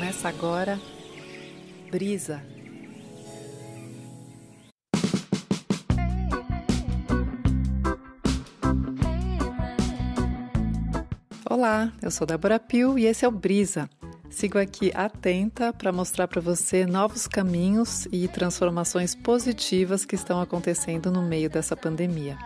Começa agora Brisa. Olá, eu sou Débora Pio e esse é o Brisa. Sigo aqui atenta para mostrar para você novos caminhos e transformações positivas que estão acontecendo no meio dessa pandemia.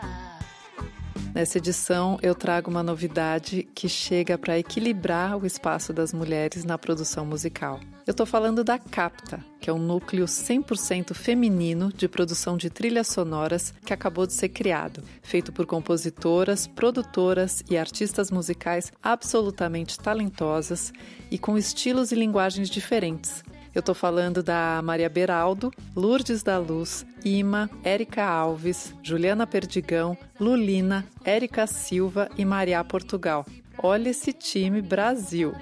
Nessa edição, eu trago uma novidade que chega para equilibrar o espaço das mulheres na produção musical. Eu estou falando da Capta, que é um núcleo 100% feminino de produção de trilhas sonoras que acabou de ser criado, feito por compositoras, produtoras e artistas musicais absolutamente talentosas e com estilos e linguagens diferentes. Eu estou falando da Maria Beraldo, Lourdes da Luz, Ima, Érica Alves, Juliana Perdigão, Lulina, Érica Silva e Maria Portugal. Olha esse time Brasil!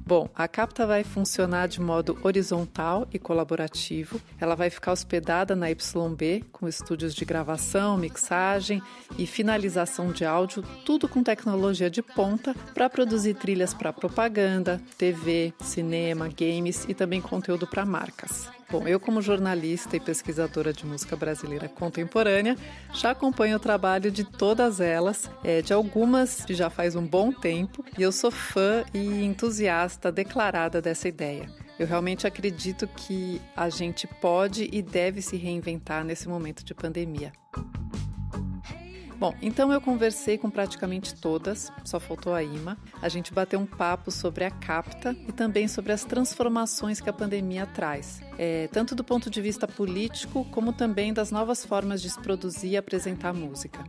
Bom, a Capta vai funcionar de modo horizontal e colaborativo. Ela vai ficar hospedada na YB, com estúdios de gravação, mixagem e finalização de áudio, tudo com tecnologia de ponta para produzir trilhas para propaganda, TV, cinema, games e também conteúdo para marcas. Bom, eu como jornalista e pesquisadora de música brasileira contemporânea, já acompanho o trabalho de todas elas, de algumas já faz um bom tempo, e eu sou fã e entusiasta declarada dessa ideia. Eu realmente acredito que a gente pode e deve se reinventar nesse momento de pandemia. Bom, então eu conversei com praticamente todas, só faltou a Ima. A gente bateu um papo sobre a Capta e também sobre as transformações que a pandemia traz, tanto do ponto de vista político, como também das novas formas de se produzir e apresentar música.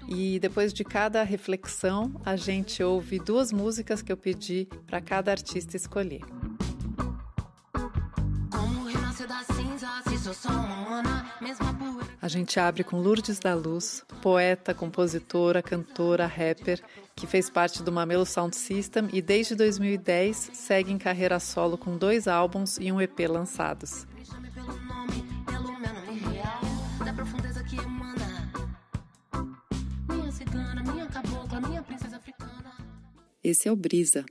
E depois de cada reflexão, a gente ouve 2 músicas que eu pedi para cada artista escolher. A gente abre com Lourdes da Luz, poeta, compositora, cantora, rapper, que fez parte do Mamelo Sound System e desde 2010 segue em carreira solo com 2 álbuns e um EP lançados. Esse é o Brisa.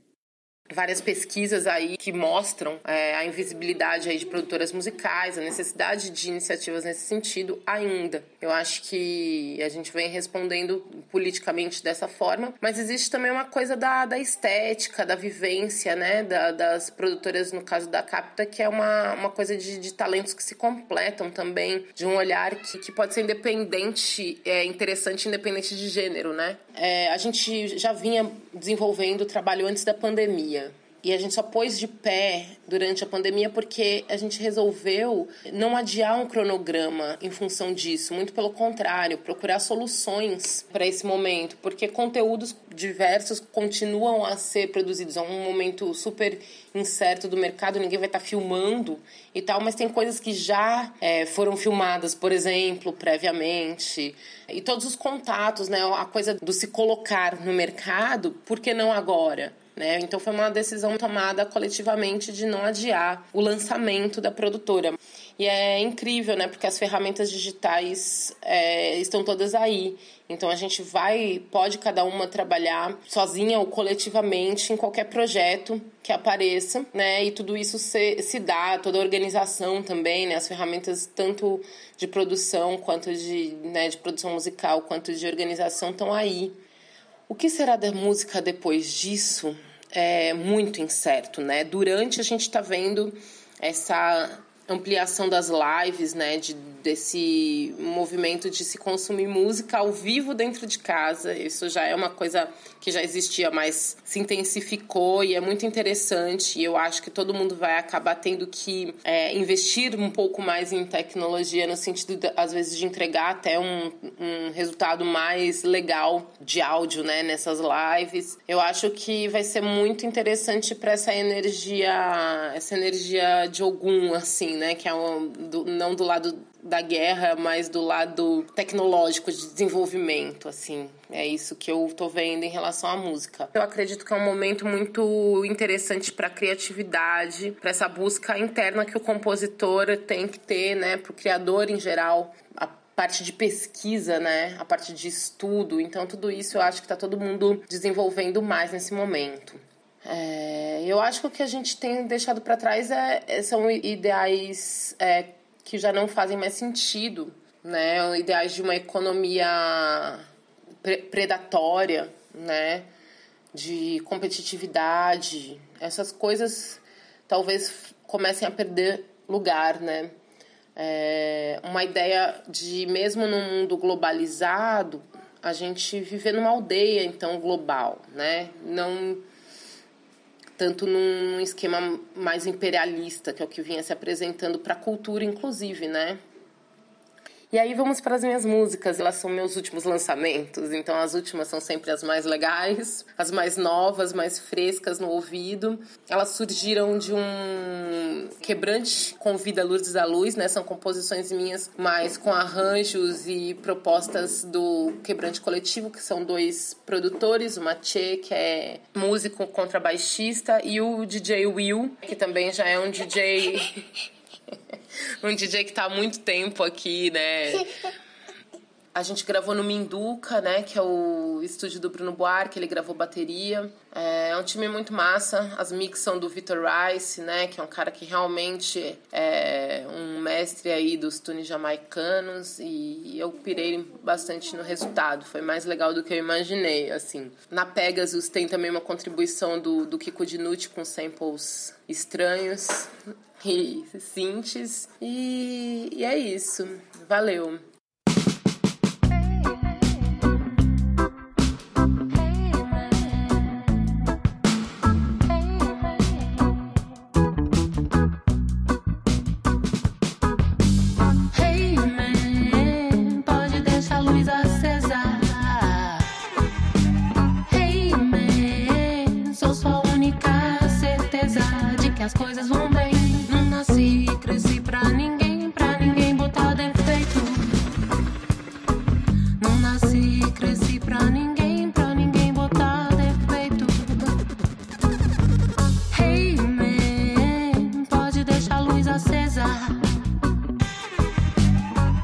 Várias pesquisas aí que mostram a invisibilidade aí de produtoras musicais, a necessidade de iniciativas nesse sentido ainda. Eu acho que a gente vem respondendo politicamente dessa forma, mas existe também uma coisa da estética, da vivência, né, das produtoras, no caso da Capta, que é uma coisa de talentos que se completam também, de um olhar que pode ser independente, interessante, independente de gênero, né? A gente já vinha desenvolvendo trabalho antes da pandemia. E a gente só pôs de pé durante a pandemia porque a gente resolveu não adiar um cronograma em função disso. Muito pelo contrário, procurar soluções para esse momento. Porque conteúdos diversos continuam a ser produzidos. É um momento super incerto do mercado, ninguém vai estar filmando e tal. Mas tem coisas que já foram filmadas, por exemplo, previamente. E todos os contatos, né? A coisa do se colocar no mercado, por que não agora? Né? Então foi uma decisão tomada coletivamente de não adiar o lançamento da produtora. E é incrível, né? Porque as ferramentas digitais estão todas aí. Então a gente pode cada uma trabalhar sozinha ou coletivamente em qualquer projeto que apareça, né? E tudo isso se dá, toda a organização também, né? As ferramentas tanto de produção quanto de produção musical, quanto de organização estão aí. O que será da música depois disso é muito incerto, né? Durante a gente está vendo essa ampliação das lives, né? Desse movimento de se consumir música ao vivo dentro de casa. Isso já é uma coisa que já existia, mas se intensificou e é muito interessante. E eu acho que todo mundo vai acabar tendo que investir um pouco mais em tecnologia, no sentido, às vezes, de entregar até um resultado mais legal de áudio, né, nessas lives. Eu acho que vai ser muito interessante para essa energia de Ogum, assim, né, que é não do lado da guerra, mas do lado tecnológico de desenvolvimento, assim. É isso que eu tô vendo em relação à música. Eu acredito que é um momento muito interessante para a criatividade, para essa busca interna que o compositor tem que ter, né, para o criador em geral, a parte de pesquisa, né, a parte de estudo. Então tudo isso eu acho que tá todo mundo desenvolvendo mais nesse momento. Eu acho que o que a gente tem deixado para trás são ideais que já não fazem mais sentido, né? Ideais de uma economia predatória, né? De competitividade. Essas coisas talvez comecem a perder lugar, né? Uma ideia de, mesmo num mundo globalizado, a gente viver numa aldeia, então, global, né? Não tanto num esquema mais imperialista, que é o que vinha se apresentando para a cultura, inclusive, né? E aí vamos para as minhas músicas. Elas são meus últimos lançamentos, então as últimas são sempre as mais legais, as mais novas, mais frescas no ouvido. Elas surgiram de um quebrante convida Lourdes à Luz, né? São composições minhas, mas com arranjos e propostas do Quebrante Coletivo, que são 2 produtores, o Mathieu, que é músico contrabaixista, e o DJ Will, que também já é um DJ... um DJ que tá há muito tempo aqui, né? A gente gravou no Minduca, né? Que é o estúdio do Bruno Buarque, ele gravou bateria. É um time muito massa. As mix são do Victor Rice, né? Que é um cara que realmente é um mestre aí dos tunes jamaicanos. E eu pirei bastante no resultado. Foi mais legal do que eu imaginei, assim. Na Pegasus tem também uma contribuição do Kiko Dinucci com samples estranhos e synths. E é isso. Valeu! As coisas vão bem. Não nasci e cresci pra ninguém botar defeito. Não nasci e cresci pra ninguém botar defeito. Hey man, pode deixar a luz acesa.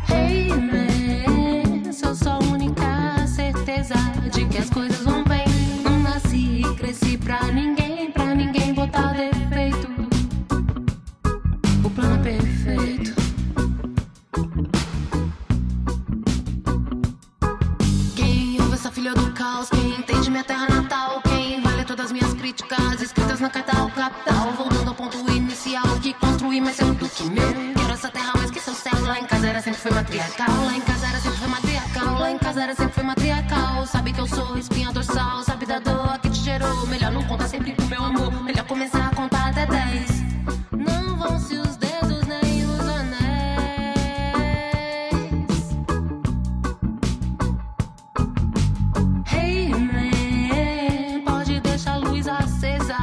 Hey man, sou só a única certeza de que as coisas vão bem. Não nasci e cresci pra ninguém botar defeito. O plano é perfeito. Quem ouve essa filha do caos? Quem entende minha terra natal? Quem vai ler todas as minhas críticas escritas na carta ao capital? Voltando ao ponto inicial, que construí mais cedo do que meu. Quero essa terra mais que seu céu. Lá em casa era sempre foi matriarcal. Lá em casa era sempre foi matriarcal. Lá em casa era sempre foi matriarcal. Sabe que eu sou espinha dorsal. Sabe da dor que te gerou. Melhor não contar sempre com meu amor. Melhor começar a contar até 10. Não vão se os dedos nem os anéis. Hey man, pode deixar a luz acesa.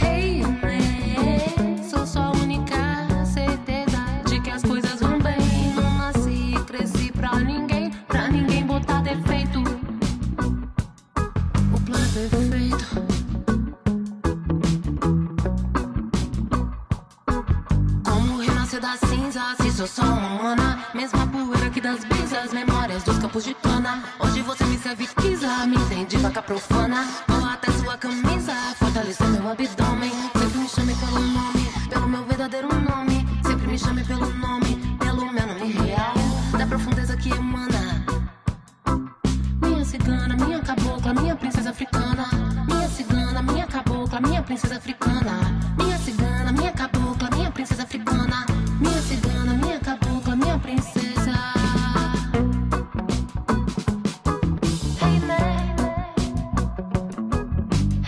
Hey man, sou só a única certeza de que as coisas vão bem. Não nasci e cresci pra ninguém botar defeito. O plano é perfeito. Da cinza, se sou só uma humana, mesma poeira que das brisas, memórias dos campos de cana. Hoje você me serve quisa, me entende vaca profana. Ou até sua camisa, fortalecer meu abdômen. Sempre me chame pelo nome, pelo meu verdadeiro nome. Sempre me chame pelo nome, pelo meu nome real. Da profundeza que emana. Minha cigana, minha cabocla, minha princesa africana. Minha cigana, minha cabocla, minha princesa africana. Minha cigana, minha cabocla, minha princesa africana. Minha cigana, minha cabocla, minha princesa. Hey man,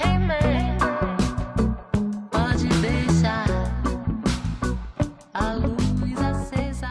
hey man, pode deixar a luz acesa.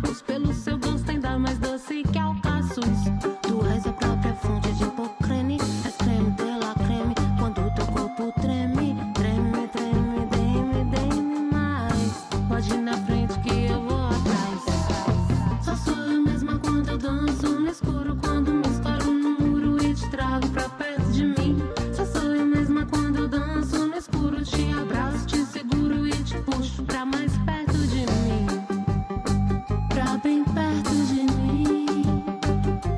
Os pelos seu gosto ainda mais doce que alcaçuz. Tu és a própria fonte de hipocrene. És creme de la creme. Quando teu corpo treme, treme, treme, dê-me mais. Pode ir na frente que eu vou atrás. Só sou eu mesma quando eu danço no escuro. Quando me estouro no muro e te trago pra perto de mim. Só sou eu mesma quando eu danço no escuro. Te abraço, te seguro e te puxo pra mais perto de mim. Pra bem perto de mim.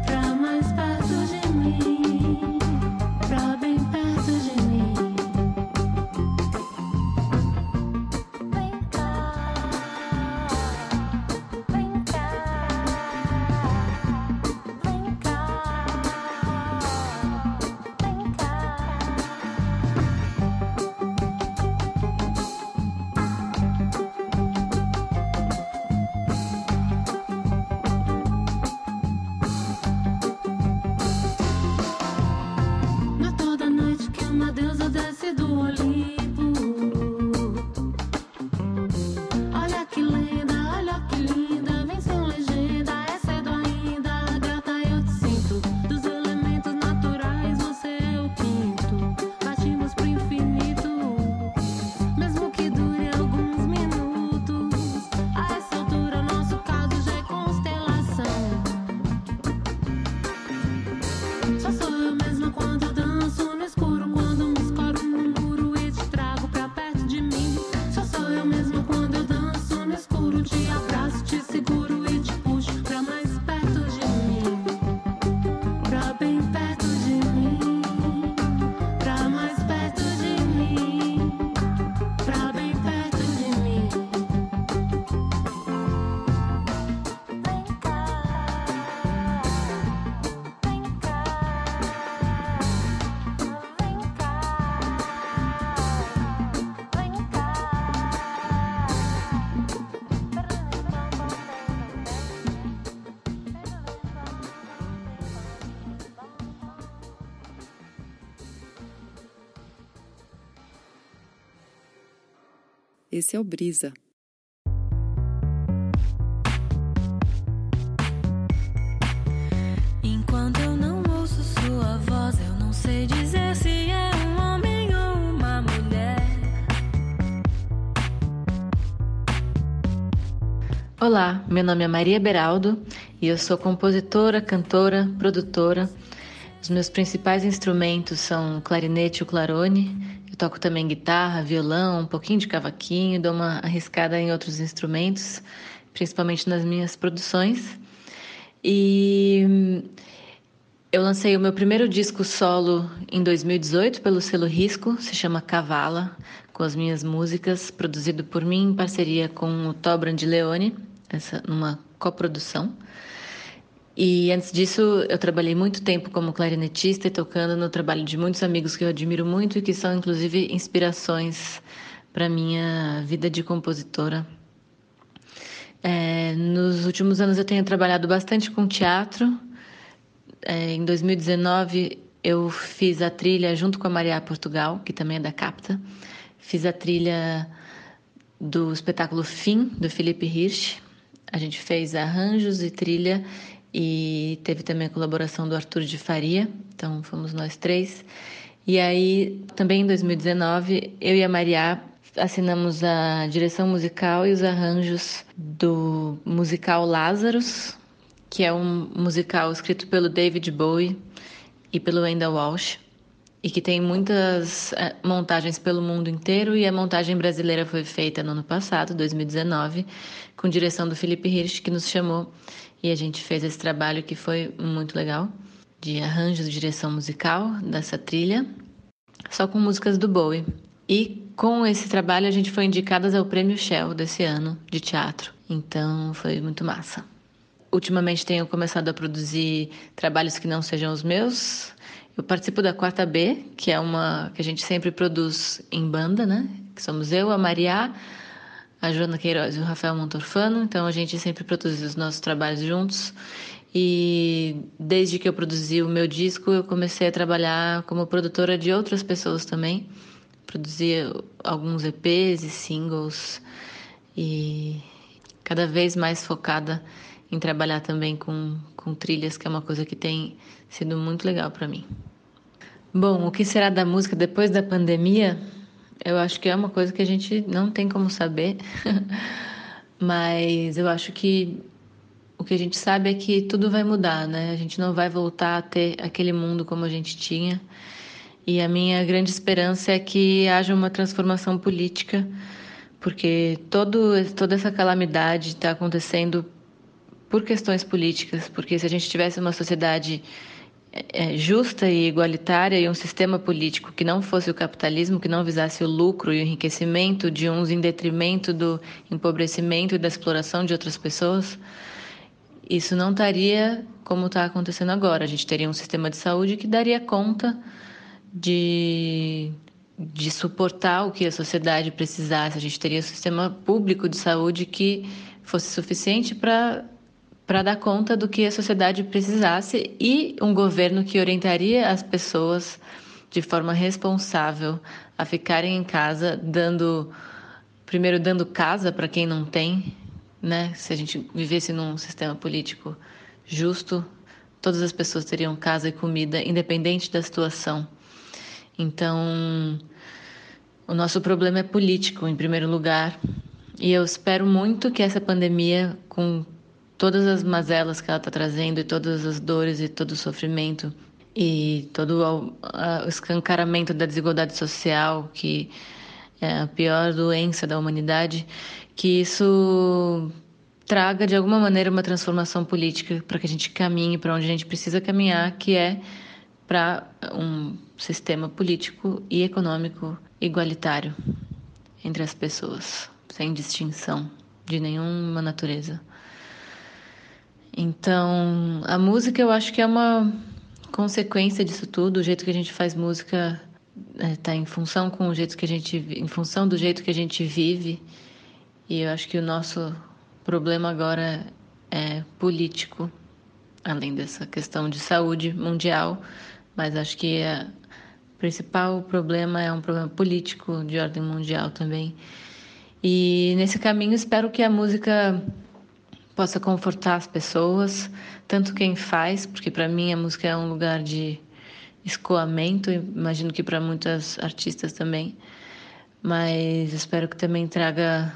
Pra mais perto de mim. Pra bem perto de mim. Vem cá. Vem cá. Vem cá. Vem cá. Não é toda noite que uma deusa desce do Olimpo. Olha que linda, vem sem legenda. É cedo ainda, gata, eu te sinto. Dos elementos naturais, você é o quinto. Partimos pro infinito, mesmo que dure alguns minutos. A essa altura, nosso caso já é constelação. Só sou eu mesma quando eu danço no escuro. Quando me escoro no muro e te trago pra perto de mim. Só sou eu mesma quando eu danço no escuro. Te abraço, te seguro e te puxo pra mais perto de mim. Pra bem perto de mim. Pra mais perto de mim. Pra bem perto de mim. Vem cá. Vem cá. Vem cá. Vem cá. Esse é o Brisa. Enquanto eu não ouço sua voz, eu não sei dizer se é um homem ou uma mulher. Olá, meu nome é Maria Beraldo e eu sou compositora, cantora, produtora. Os meus principais instrumentos são o clarinete e o clarone. Eu toco também guitarra, violão, um pouquinho de cavaquinho, dou uma arriscada em outros instrumentos, principalmente nas minhas produções. E eu lancei o meu primeiro disco solo em 2018 pelo selo Risco, se chama Cavala, com as minhas músicas, produzido por mim em parceria com o Tó Brandileone, numa coprodução. E antes disso, eu trabalhei muito tempo como clarinetista e tocando no trabalho de muitos amigos que eu admiro muito e que são, inclusive, inspirações para minha vida de compositora. Nos últimos anos, eu tenho trabalhado bastante com teatro. Em 2019, eu fiz a trilha junto com a Maria Portugal, que também é da Capta. Fiz a trilha do espetáculo Fim, do Felipe Hirsch. A gente fez arranjos e trilha e teve também a colaboração do Arthur de Faria, então fomos nós três. E aí, também em 2019, eu e a Maria assinamos a direção musical e os arranjos do musical Lazarus, que é um musical escrito pelo David Bowie e pelo Wendell Walsh, e que tem muitas montagens pelo mundo inteiro, e a montagem brasileira foi feita no ano passado, 2019, com direção do Felipe Hirsch, que nos chamou, e a gente fez esse trabalho que foi muito legal, de arranjos de direção musical dessa trilha, só com músicas do Bowie. E com esse trabalho a gente foi indicadas ao Prêmio Shell desse ano de teatro, então foi muito massa. Ultimamente tenho começado a produzir trabalhos que não sejam os meus. Eu participo da 4B, que é uma que a gente sempre produz em banda, né? Que somos eu, a Maria, a Joana Queiroz e o Rafael Montorfano. Então a gente sempre produz os nossos trabalhos juntos. E desde que eu produzi o meu disco, eu comecei a trabalhar como produtora de outras pessoas também. Produzia alguns EPs e singles. E cada vez mais focada em trabalhar também com trilhas, que é uma coisa que tem sido muito legal para mim. Bom, o que será da música depois da pandemia? Eu acho que é uma coisa que a gente não tem como saber, mas eu acho que o que a gente sabe é que tudo vai mudar, né? A gente não vai voltar a ter aquele mundo como a gente tinha. E a minha grande esperança é que haja uma transformação política, porque toda essa calamidade está acontecendo por questões políticas, porque se a gente tivesse uma sociedade justa e igualitária e um sistema político que não fosse o capitalismo, que não visasse o lucro e o enriquecimento de uns em detrimento do empobrecimento e da exploração de outras pessoas, isso não estaria como está acontecendo agora. A gente teria um sistema de saúde que daria conta de suportar o que a sociedade precisasse. A gente teria um sistema público de saúde que fosse suficiente para dar conta do que a sociedade precisasse e um governo que orientaria as pessoas de forma responsável a ficarem em casa, primeiro dando casa para quem não tem, né? Se a gente vivesse num sistema político justo, todas as pessoas teriam casa e comida, independente da situação. Então, o nosso problema é político, em primeiro lugar, e eu espero muito que essa pandemia, com todas as mazelas que ela está trazendo, e todas as dores e todo o sofrimento, e todo o escancaramento da desigualdade social, que é a pior doença da humanidade, que isso traga, de alguma maneira, uma transformação política para que a gente caminhe para onde a gente precisa caminhar, que é para um sistema político e econômico igualitário entre as pessoas, sem distinção de nenhuma natureza. Então, a música eu acho que é uma consequência disso tudo. O jeito que a gente faz música está em função do jeito que a gente vive. E eu acho que o nosso problema agora é político, além dessa questão de saúde mundial. Mas acho que o principal problema é um problema político de ordem mundial também. E nesse caminho espero que a música possa confortar as pessoas, tanto quem faz, porque para mim a música é um lugar de escoamento, imagino que para muitas artistas também, mas espero que também traga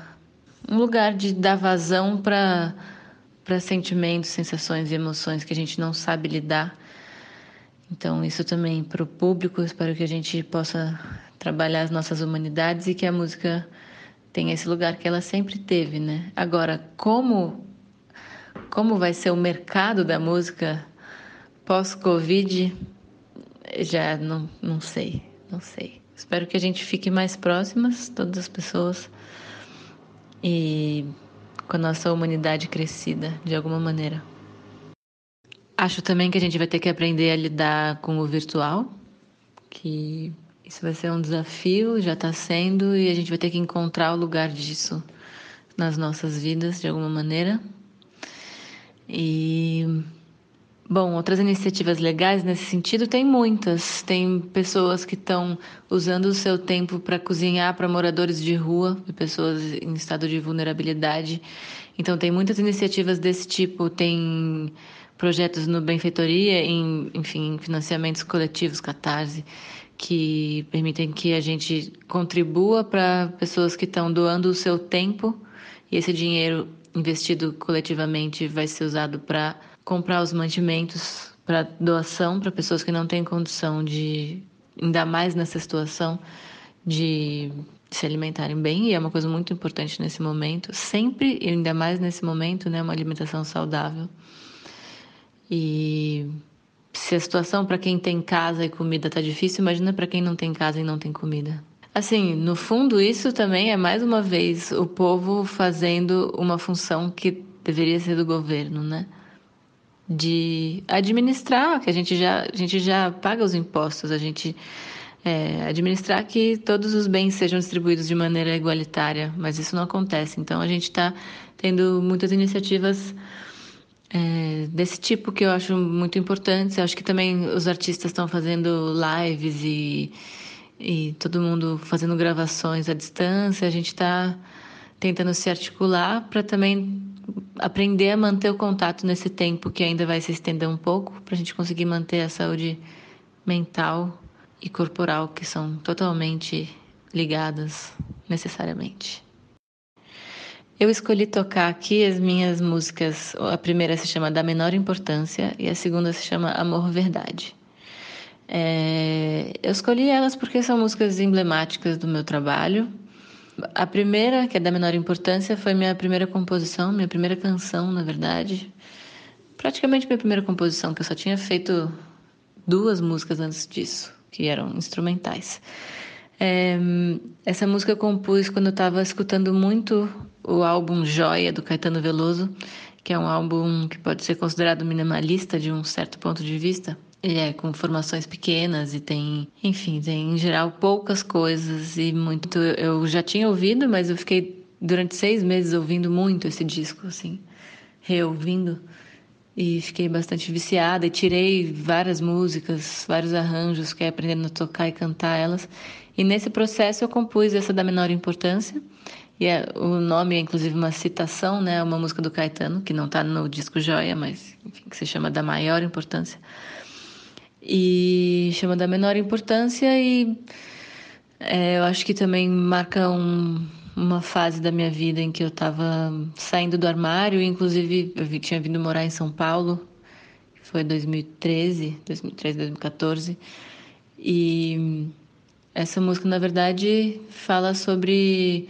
um lugar de dar vazão para sentimentos, sensações e emoções que a gente não sabe lidar. Então, isso também para o público, espero que a gente possa trabalhar as nossas humanidades e que a música tenha esse lugar que ela sempre teve, né? Agora, como vai ser o mercado da música pós-Covid, já não sei. Espero que a gente fique mais próximas, todas as pessoas, e com a nossa humanidade crescida, de alguma maneira. Acho também que a gente vai ter que aprender a lidar com o virtual, que isso vai ser um desafio, já está sendo, e a gente vai ter que encontrar o lugar disso nas nossas vidas, de alguma maneira. E, bom, outras iniciativas legais nesse sentido tem muitas. Tem pessoas que estão usando o seu tempo para cozinhar para moradores de rua, pessoas em estado de vulnerabilidade. Então, tem muitas iniciativas desse tipo. Tem projetos no Benfeitoria, em financiamentos coletivos, Catarse, que permitem que a gente contribua para pessoas que estão doando o seu tempo, e esse dinheiro investido coletivamente vai ser usado para comprar os mantimentos para doação para pessoas que não têm condição de, ainda mais nessa situação, de se alimentarem bem, e é uma coisa muito importante nesse momento, sempre, e ainda mais nesse momento, né, uma alimentação saudável. E se a situação para quem tem casa e comida tá difícil, imagina para quem não tem casa e não tem comida. Assim, no fundo, isso também é, mais uma vez, o povo fazendo uma função que deveria ser do governo, né? De administrar, que a gente já paga os impostos, administrar que todos os bens sejam distribuídos de maneira igualitária, mas isso não acontece. Então, a gente está tendo muitas iniciativas desse tipo que eu acho muito importantes. Eu acho que também os artistas estão fazendo lives e todo mundo fazendo gravações à distância. A gente está tentando se articular para também aprender a manter o contato nesse tempo que ainda vai se estender um pouco, para a gente conseguir manter a saúde mental e corporal, que são totalmente ligadas necessariamente. Eu escolhi tocar aqui as minhas músicas. A primeira se chama Da Menor Importância e a segunda se chama Amor Verdade. Eu escolhi elas porque são músicas emblemáticas do meu trabalho. A primeira, que é Da Menor Importância, foi minha primeira composição, minha primeira canção, na verdade. Praticamente minha primeira composição, que eu só tinha feito 2 músicas antes disso, que eram instrumentais. Essa música eu compus quando eu estava escutando muito o álbum Joia, do Caetano Veloso, que é um álbum que pode ser considerado minimalista de um certo ponto de vista. Ele é com formações pequenas e tem, enfim, tem em geral poucas coisas e muito. Eu já tinha ouvido, mas eu fiquei durante 6 meses ouvindo muito esse disco, assim, reouvindo. E fiquei bastante viciada e tirei várias músicas, vários arranjos, fiquei aprendendo a tocar e cantar elas. E nesse processo eu compus essa Da Menor Importância. E o nome é inclusive uma citação, né? Uma música do Caetano, que não está no disco Joia, mas enfim, que se chama Da Maior Importância. E chama Da Menor Importância e eu acho que também marca uma fase da minha vida em que eu estava saindo do armário. Inclusive eu tinha vindo morar em São Paulo, que foi 2013, 2014. E essa música, na verdade, fala sobre...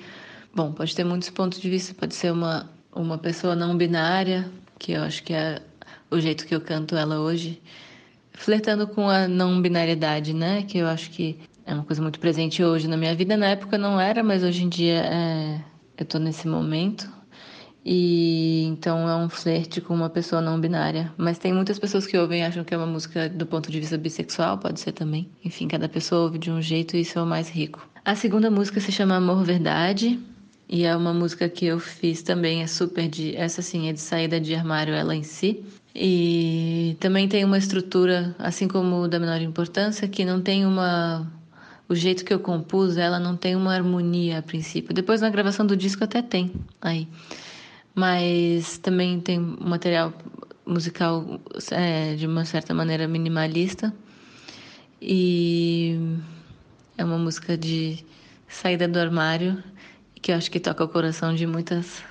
Bom, pode ter muitos pontos de vista. Pode ser uma pessoa não binária, que eu acho que é o jeito que eu canto ela hoje, flertando com a não binariedade, né? Que eu acho que é uma coisa muito presente hoje na minha vida. Na época não era, mas hoje em dia eu tô nesse momento. E então é um flerte com uma pessoa não binária. Mas tem muitas pessoas que ouvem e acham que é uma música do ponto de vista bissexual, pode ser também. Enfim, cada pessoa ouve de um jeito e isso é o mais rico. A segunda música se chama Amor Verdade. E é uma música que eu fiz também, essa sim, é de saída de armário ela em si. E também tem uma estrutura, assim como o Da Menor Importância, que não tem o jeito que eu compus, ela não tem uma harmonia a princípio. Depois na gravação do disco até tem aí. Mas também tem um material musical de uma certa maneira minimalista. E é uma música de saída do armário, que eu acho que toca o coração de muitas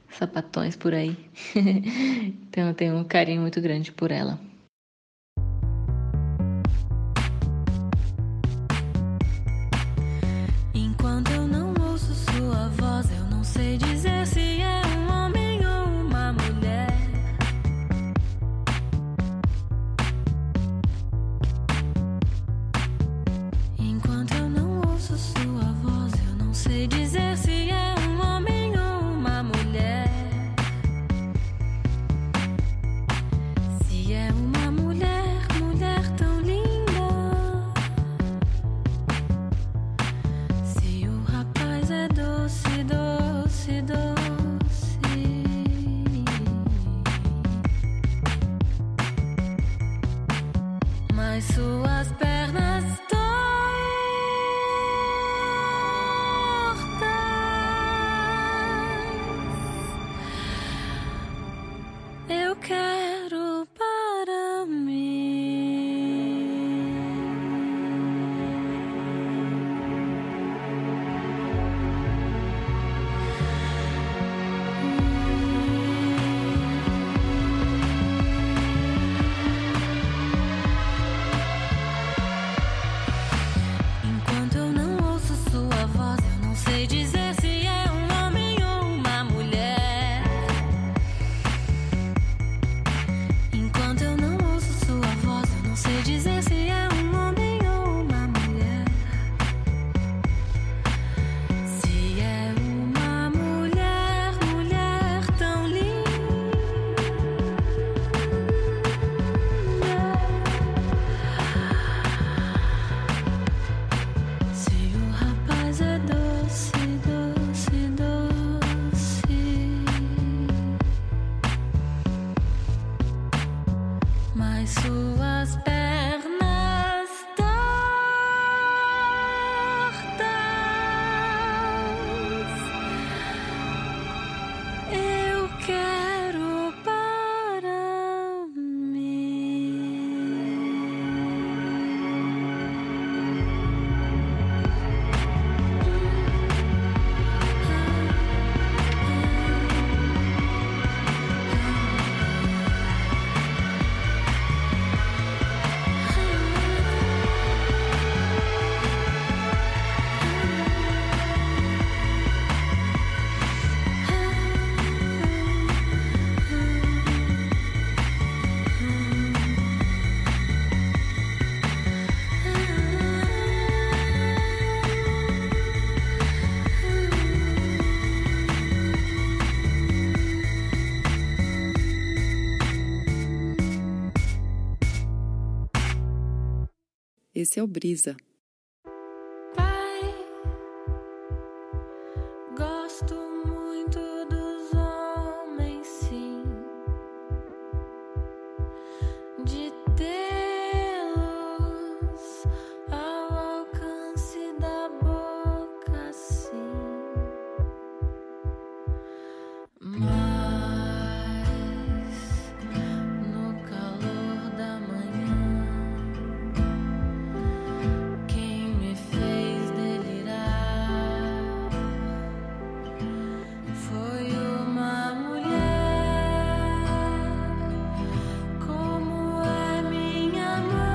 sapatões por aí. Então eu tenho um carinho muito grande por ela. Enquanto eu não ouço sua voz, eu não sei dizer se é um homem ou uma mulher. Enquanto eu não ouço sua voz, eu não sei dizer se é um homem ou uma mulher. Se é uma mulher, mulher tão linda. Se o rapaz é doce, doce, doce. Mas suas pernas eu quero para mim. Enquanto eu não ouço sua voz, eu não sei dizer se é um homem ou uma mulher. Enquanto eu não ouço sua voz, eu não sei dizer se é um homem ou uma mulher. Se é uma mulher, mulher tão linda. Se o rapaz é doce, doce, doce. Mas suas pernas tortas Esse é o Brisa. Gosto muito dos homens, sim, de tê-los ao alcance da boca, sim, mas no calor da manhã, quem me fez delirar foi uma mulher, como é minha mãe.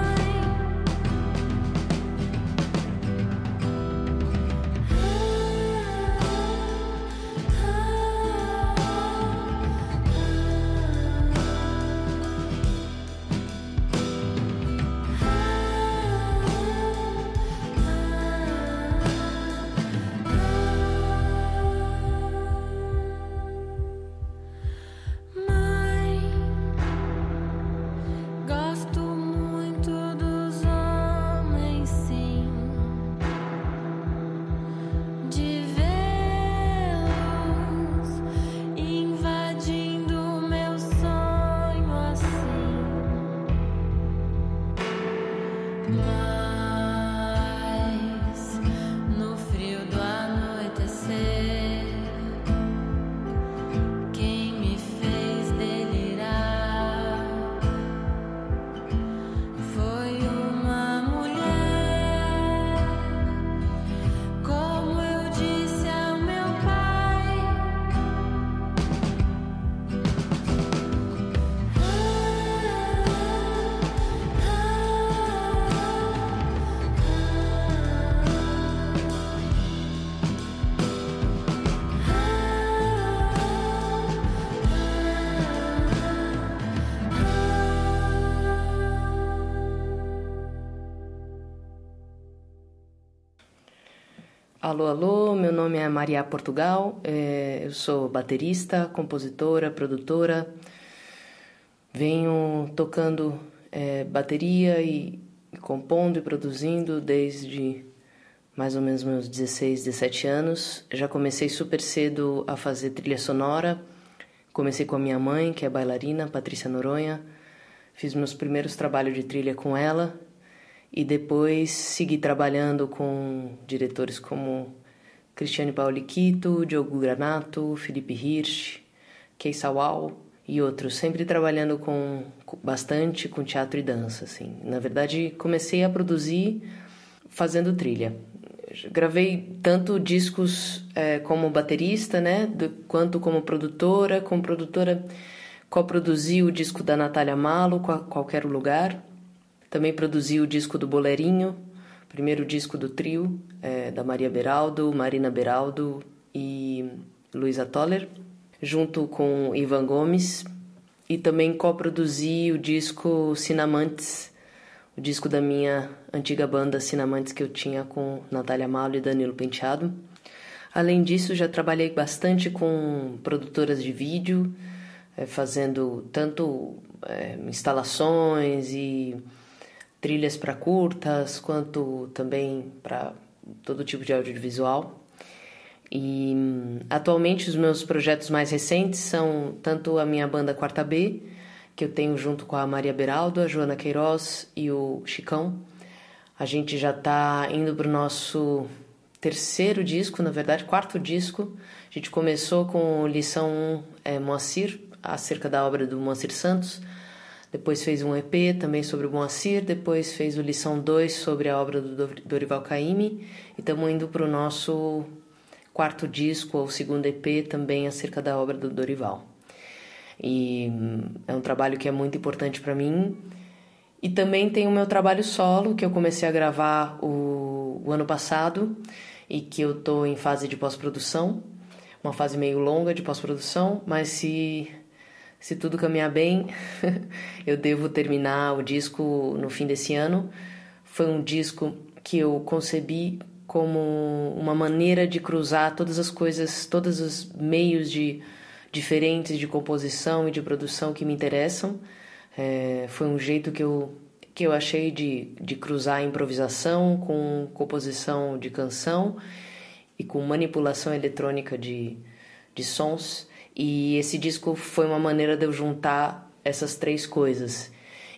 Mãe, gosto muito dos homens, sim, de vê-los invadindo meu sonho assim, mas no frio do anoitecer, quem me fez delirar foi uma mulher, como eu disse ao meu pai. Alô, alô, meu nome é Maria Portugal, eu sou baterista, compositora, produtora, venho tocando bateria e compondo e produzindo desde mais ou menos meus 16, 17 anos. Já comecei super cedo a fazer trilha sonora, comecei com a minha mãe, que é bailarina, Patrícia Noronha, fiz meus primeiros trabalhos de trilha com ela. E depois segui trabalhando com diretores como Cristiane Pauliquito, Diogo Granato, Felipe Hirsch, Kei Sawal e outros, sempre trabalhando bastante com teatro e dança, assim. Na verdade, comecei a produzir fazendo trilha. Gravei tanto discos como baterista, né, quanto como produtora. Como produtora, coproduzi o disco da Natália Malo, Qualquer Lugar. Também produzi o disco do Bolerinho, primeiro disco do trio, da Maria Beraldo, Marina Beraldo e Luísa Toller, junto com Ivan Gomes. E também coproduzi o disco Cinamantes, o disco da minha antiga banda Cinamantes, que eu tinha com Natália Malo e Danilo Penteado. Além disso, já trabalhei bastante com produtoras de vídeo, fazendo tanto instalações e trilhas para curtas, quanto também para todo tipo de audiovisual. E atualmente os meus projetos mais recentes são tanto a minha banda Quarta B, que eu tenho junto com a Maria Beraldo, a Joana Queiroz e o Chicão. A gente já está indo para o nosso terceiro disco, na verdade, quarto disco. A gente começou com lição 1, Moacir, acerca da obra do Moacir Santos. Depois fez um EP também sobre o Moacir, depois fez o Lição 2 sobre a obra do Dorival Caymmi, e estamos indo para o nosso quarto disco, ou segundo EP, também acerca da obra do Dorival. E é um trabalho que é muito importante para mim. E também tem o meu trabalho solo, que eu comecei a gravar o ano passado, e que eu estou em fase de pós-produção, uma fase meio longa de pós-produção, mas se tudo caminhar bem, eu devo terminar o disco no fim desse ano. Foi um disco que eu concebi como uma maneira de cruzar todas as coisas, todos os meios diferentes de composição e de produção que me interessam. Foi um jeito que eu que eu achei de cruzar improvisação com composição de canção e com manipulação eletrônica de sons. E esse disco foi uma maneira de eu juntar essas três coisas.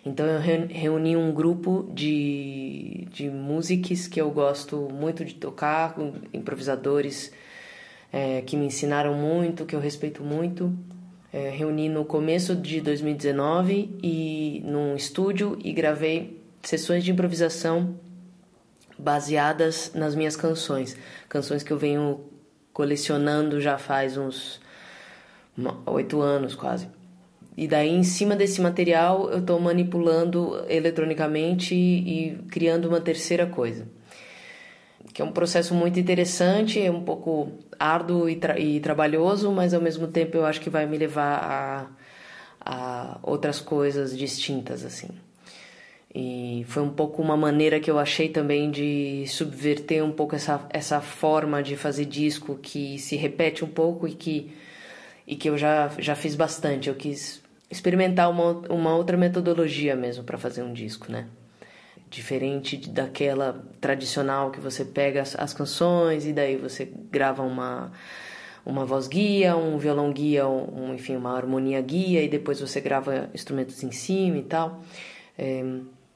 Então eu reuni um grupo de músicos que eu gosto muito de tocar, improvisadores que me ensinaram muito, que eu respeito muito. Reuni no começo de 2019 e num estúdio e gravei sessões de improvisação baseadas nas minhas canções que eu venho colecionando já faz uns 8 anos quase. E daí em cima desse material eu estou manipulando eletronicamente e criando uma terceira coisa, que é um processo muito interessante, é um pouco árduo e trabalhoso, mas ao mesmo tempo eu acho que vai me levar a outras coisas distintas, assim. E foi um pouco uma maneira que eu achei também de subverter um pouco essa forma de fazer disco que se repete um pouco e que eu já fiz bastante. Eu quis experimentar uma outra metodologia mesmo para fazer um disco, né? Diferente daquela tradicional que você pega as canções e daí você grava uma voz guia, um violão guia, enfim, uma harmonia guia e depois você grava instrumentos em cima e tal.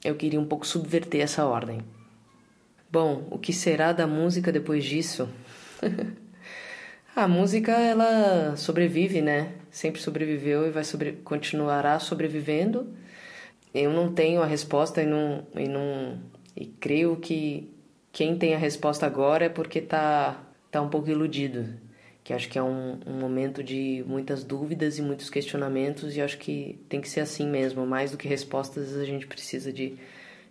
Eu queria um pouco subverter essa ordem. Bom, o que será da música depois disso? A música, ela sobrevive, né? Sempre sobreviveu e continuará sobrevivendo. Eu não tenho a resposta e creio que quem tem a resposta agora é porque tá um pouco iludido. Que acho que é um momento de muitas dúvidas e muitos questionamentos e acho que tem que ser assim mesmo. Mais do que respostas, a gente precisa de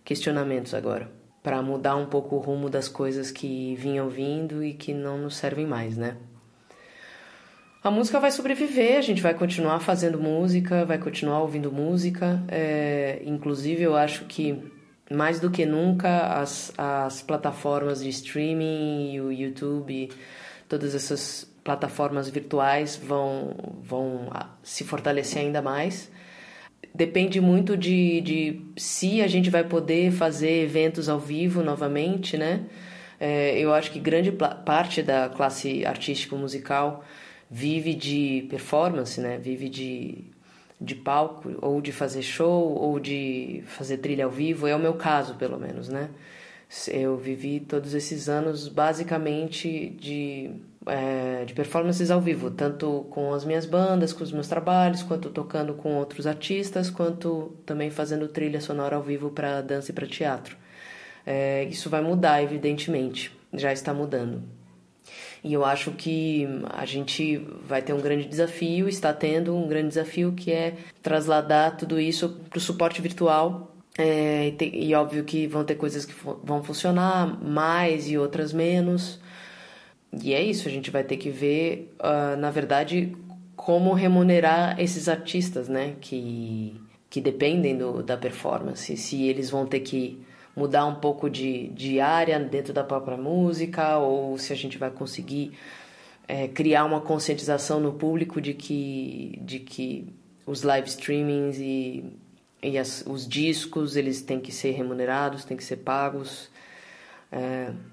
questionamentos agora, para mudar um pouco o rumo das coisas que vinham vindo e que não nos servem mais, né? A música vai sobreviver, a gente vai continuar fazendo música, vai continuar ouvindo música. Inclusive, eu acho que, mais do que nunca, as plataformas de streaming, o YouTube, todas essas plataformas virtuais vão se fortalecer ainda mais. Depende muito de se a gente vai poder fazer eventos ao vivo novamente, né? Eu acho que grande parte da classe artístico-musical vive de performance, né? Vive de palco, ou de fazer show, ou de fazer trilha ao vivo. É o meu caso, pelo menos, né? Eu vivi todos esses anos basicamente de performances ao vivo, tanto com as minhas bandas, com os meus trabalhos, quanto tocando com outros artistas, quanto também fazendo trilha sonora ao vivo para dança e para teatro. Isso vai mudar, evidentemente, já está mudando. E eu acho que a gente vai ter um grande desafio, está tendo um grande desafio, que é trasladar tudo isso para o suporte virtual. E óbvio que vão ter coisas que vão funcionar mais e outras menos. E é isso, a gente vai ter que ver, na verdade, como remunerar esses artistas, né? Que dependem da performance. Se eles vão ter que mudar um pouco de área dentro da própria música, ou se a gente vai conseguir criar uma conscientização no público de que os live streamings e os discos, eles têm que ser remunerados, têm que ser pagos.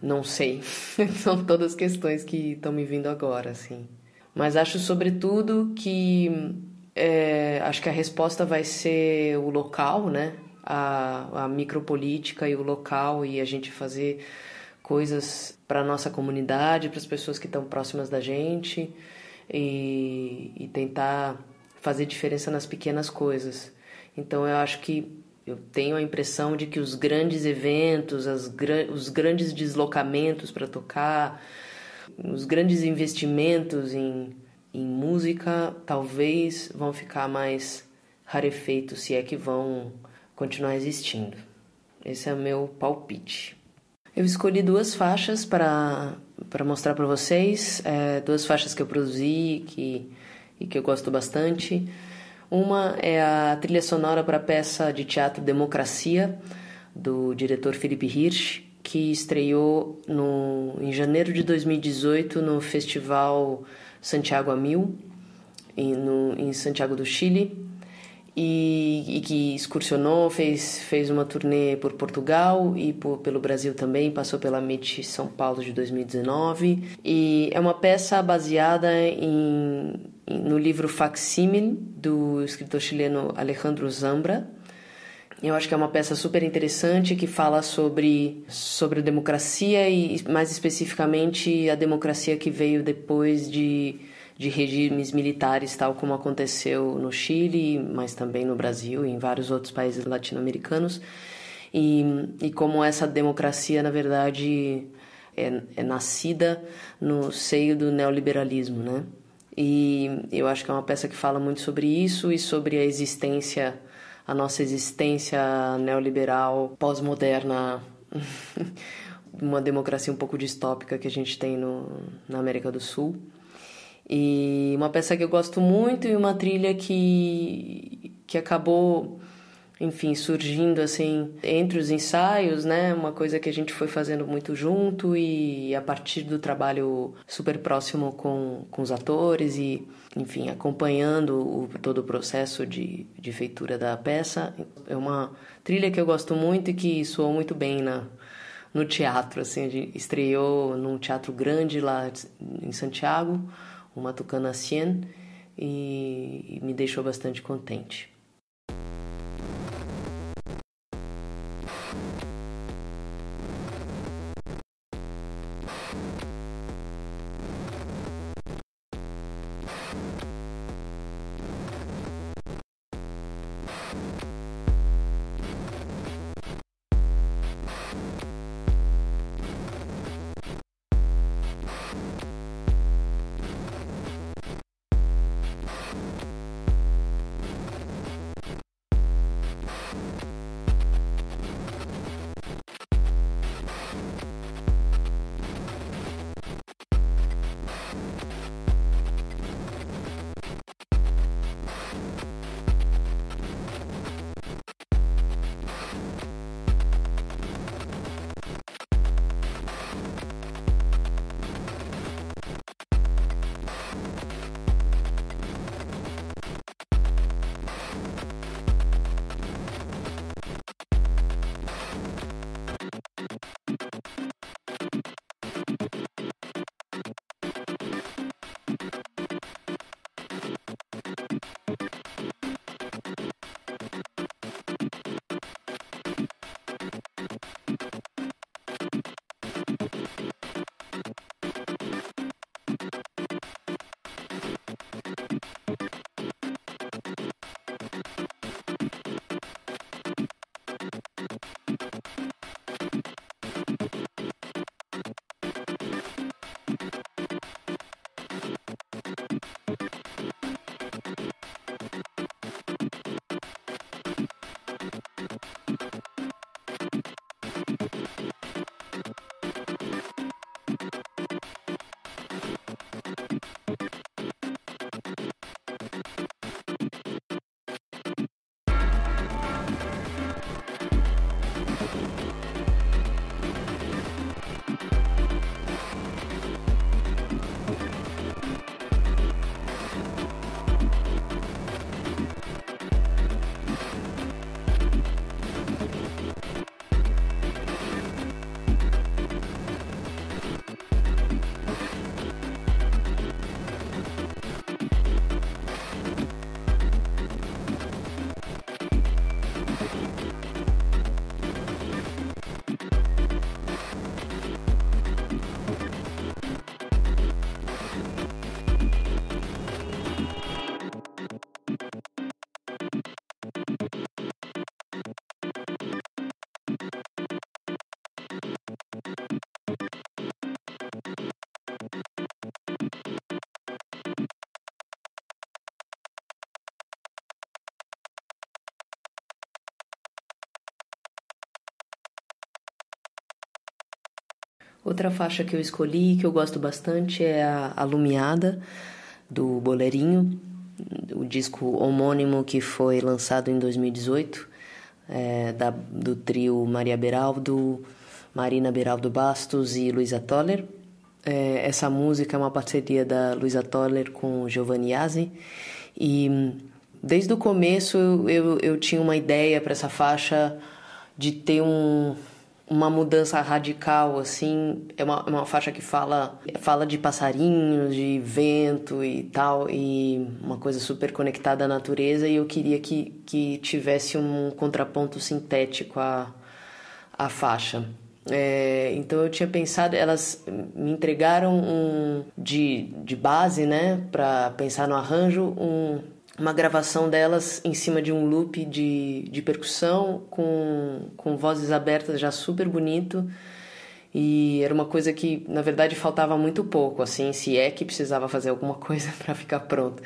Não sei. São todas questões que estão me vindo agora, assim. Mas acho, sobretudo, que acho que a resposta vai ser o local, né? A micropolítica e o local, e a gente fazer coisas para a nossa comunidade, para as pessoas que estão próximas da gente e tentar fazer diferença nas pequenas coisas. Então eu acho que eu tenho a impressão de que os grandes eventos, os grandes deslocamentos para tocar, os grandes investimentos em música talvez vão ficar mais rarefeitos, se é que vão continuar existindo. Esse é o meu palpite. Eu escolhi 2 faixas para mostrar para vocês, 2 faixas que eu produzi e que eu gosto bastante. Uma é a trilha sonora para a peça de teatro Democracia, do diretor Felipe Hirsch, que estreou em janeiro de 2018 no Festival Santiago a Mil, em Santiago do Chile. e que excursionou, fez uma turnê por Portugal e pelo Brasil também, passou pela MIT São Paulo de 2019. E é uma peça baseada no livro Facsímile, do escritor chileno Alejandro Zambra. Eu acho que é uma peça super interessante que fala sobre a democracia e, mais especificamente, a democracia que veio depois de regimes militares, tal como aconteceu no Chile, mas também no Brasil e em vários outros países latino-americanos. E como essa democracia, na verdade, é nascida no seio do neoliberalismo, né? E eu acho que é uma peça que fala muito sobre isso e sobre a nossa existência neoliberal pós-moderna, uma democracia um pouco distópica que a gente tem na América do Sul. E uma peça que eu gosto muito e uma trilha que acabou, enfim, surgindo assim entre os ensaios, né? Uma coisa que a gente foi fazendo muito junto e a partir do trabalho super próximo com os atores e, enfim, acompanhando todo o processo de feitura da peça. É uma trilha que eu gosto muito e que soou muito bem no teatro, assim, estreou num teatro grande lá em Santiago, o Matucana 100, e me deixou bastante contente. Outra faixa que eu escolhi, que eu gosto bastante, é a Alumiada, do Boleirinho, o disco homônimo que foi lançado em 2018, do trio Maria Beraldo, Marina Beraldo Bastos e Luísa Toller. Essa música é uma parceria da Luísa Toller com Giovanni Yazzi e Desde o começo eu tinha uma ideia para essa faixa de ter uma mudança radical, assim. É uma faixa que fala de passarinhos, de vento e tal, e uma coisa super conectada à natureza, e eu queria que tivesse um contraponto sintético à faixa. Então eu tinha pensado, elas me entregaram de base, né, para pensar no arranjo, uma gravação delas em cima de um loop de percussão com vozes abertas já super bonito, e era uma coisa que na verdade faltava muito pouco, assim, se é que precisava fazer alguma coisa para ficar pronto,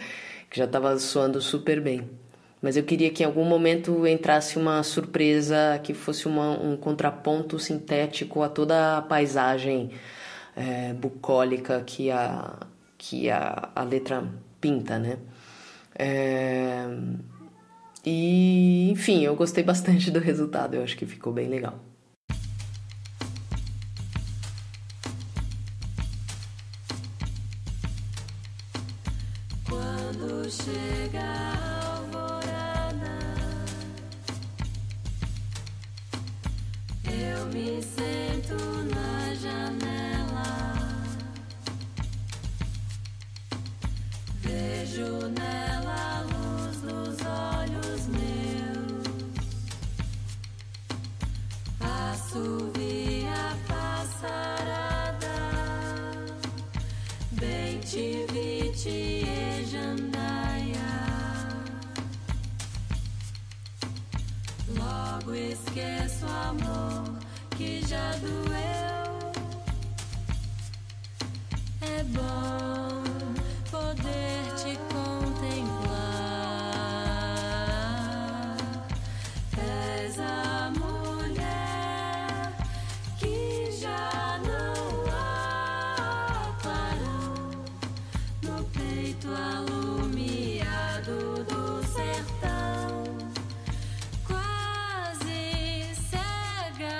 que já estava soando super bem. Mas eu queria que em algum momento entrasse uma surpresa, que fosse um contraponto sintético a toda a paisagem bucólica que a letra pinta, né? E, enfim, eu gostei bastante do resultado, eu acho que ficou bem legal. Quando chega a alvorada, eu me sento na janela, vejo nela a luz dos olhos meus, assovia a passarada, bem te vi, te jandaia. Logo esqueço o amor que já doeu. É bom poder te contemplar. És a mulher que já não há clarão no peito alumiado do sertão, quase cega.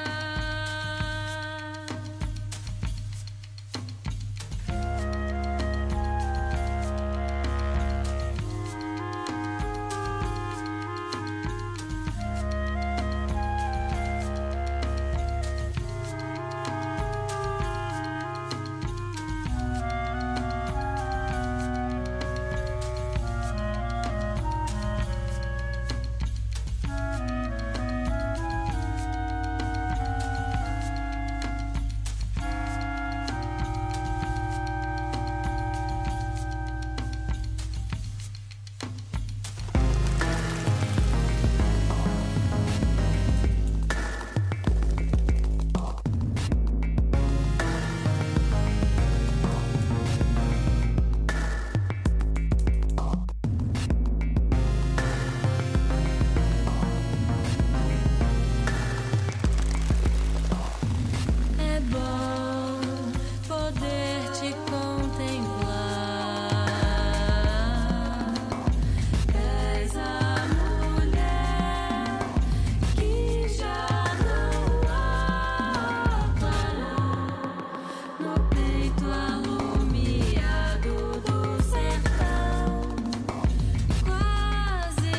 É bom poder te contemplar. És a mulher que já não há clarão no peito alumiado do sertão, quase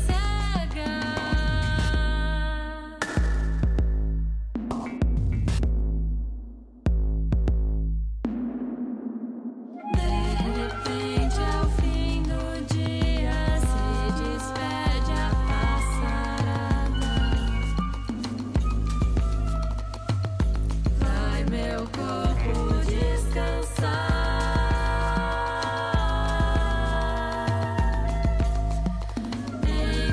cega. De repente, ao fim do dia, se despede a passarada. Vai meu corpo descansar em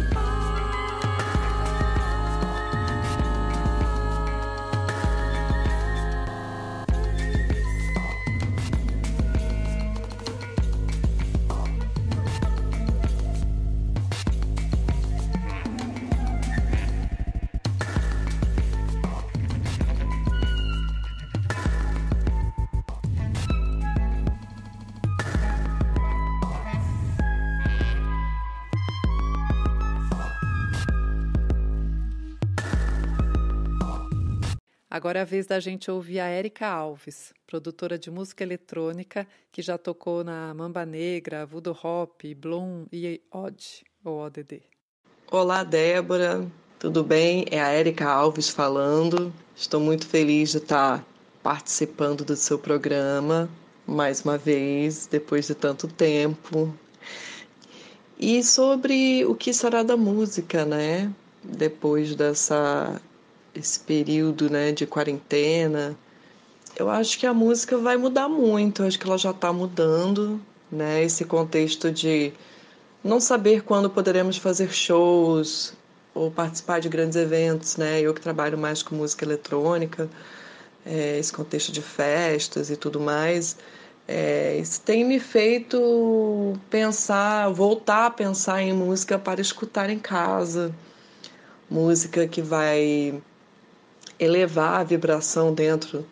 Agora é a vez da gente ouvir a Érica Alves, produtora de música eletrônica que já tocou na Mamba Negra, Voodoo Hop, Bloom e Odd. ou ODD? Olá, Débora, tudo bem? É a Érica Alves falando. Estou muito feliz de estar participando do seu programa mais uma vez, depois de tanto tempo. E sobre o que será da música, né? Depois esse período, né, de quarentena, eu acho que a música vai mudar muito. Eu acho que ela já está mudando, né? Esse contexto de não saber quando poderemos fazer shows ou participar de grandes eventos, né? Eu que trabalho mais com música eletrônica, esse contexto de festas e tudo mais, isso tem me feito pensar, voltar a pensar em música para escutar em casa, música que vai elevar a vibração dentro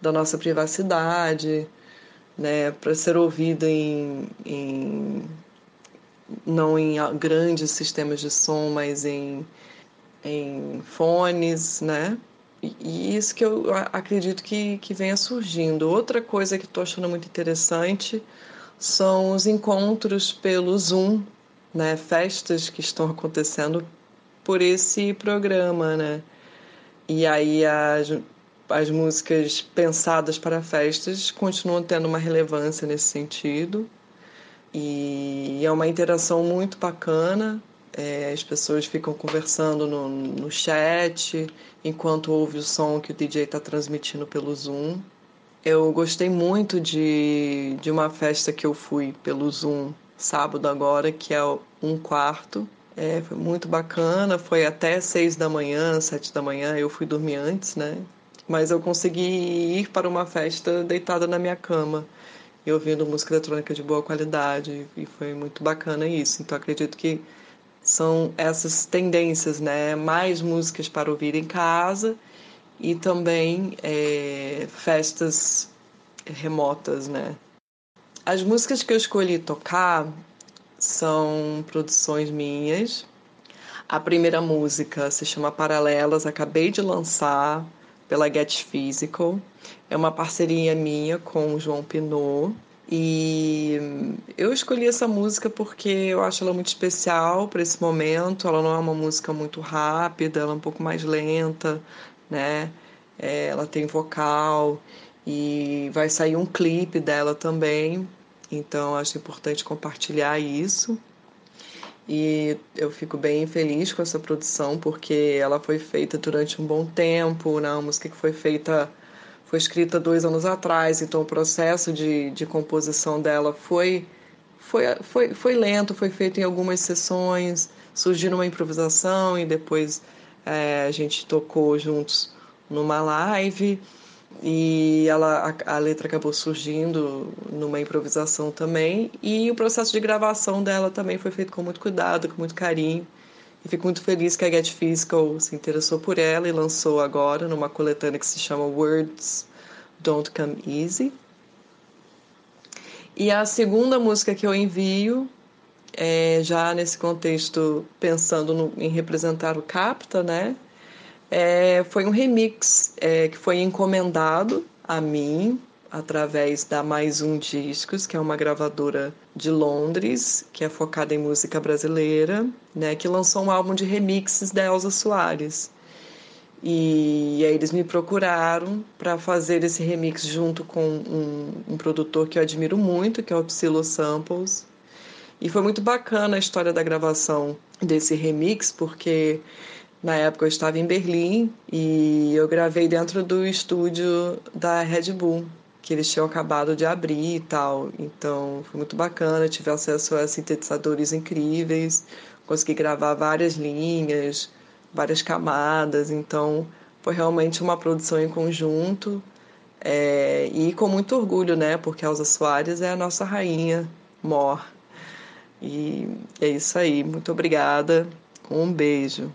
da nossa privacidade, né? Para ser ouvida não em grandes sistemas de som, mas em fones, né? E isso que eu acredito que venha surgindo. Outra coisa que estou achando muito interessante são os encontros pelo Zoom, né? Festas que estão acontecendo por esse programa, né? E aí as músicas pensadas para festas continuam tendo uma relevância nesse sentido. E é uma interação muito bacana. As pessoas ficam conversando no chat enquanto ouve o som que o DJ está transmitindo pelo Zoom. Eu gostei muito de uma festa que eu fui pelo Zoom sábado agora, que é um quarto. Foi muito bacana, foi até 6 da manhã, 7 da manhã, eu fui dormir antes, né? Mas eu consegui ir para uma festa deitada na minha cama e ouvindo música eletrônica de boa qualidade, e foi muito bacana isso. Então acredito que são essas tendências, né? Mais músicas para ouvir em casa e também festas remotas, né? As músicas que eu escolhi tocar são produções minhas. A primeira música se chama Paralelas, acabei de lançar pela Get Physical. É uma parceria minha com o João Pinot. E eu escolhi essa música porque eu acho ela muito especial para esse momento. Ela não é uma música muito rápida, ela é um pouco mais lenta, né? Ela tem vocal e vai sair um clipe dela também. Então acho importante compartilhar isso. E eu fico bem feliz com essa produção porque ela foi feita durante um bom tempo, né? Uma música que foi escrita 2 anos atrás, então o processo de composição dela foi lento, foi feito em algumas sessões, surgiu uma improvisação e depois a gente tocou juntos numa live e a letra acabou surgindo numa improvisação também, e o processo de gravação dela também foi feito com muito cuidado, com muito carinho, e fico muito feliz que a Get Physical se interessou por ela e lançou agora numa coletânea que se chama Words Don't Come Easy. E a segunda música que eu envio, já nesse contexto, pensando em representar o Capta, né? Foi um remix que foi encomendado a mim através da Mais Um Discos, que é uma gravadora de Londres, que é focada em música brasileira, né, que lançou um álbum de remixes da Elza Soares. E aí eles me procuraram para fazer esse remix junto com um produtor que eu admiro muito, que é o Psylo Samples. E foi muito bacana a história da gravação desse remix, porque na época eu estava em Berlim e eu gravei dentro do estúdio da Red Bull, que eles tinham acabado de abrir e tal. Então foi muito bacana, tive acesso a sintetizadores incríveis, consegui gravar várias linhas, várias camadas. Então foi realmente uma produção em conjunto e com muito orgulho, né? Porque a Elza Soares é a nossa rainha mor. E é isso aí, muito obrigada, um beijo.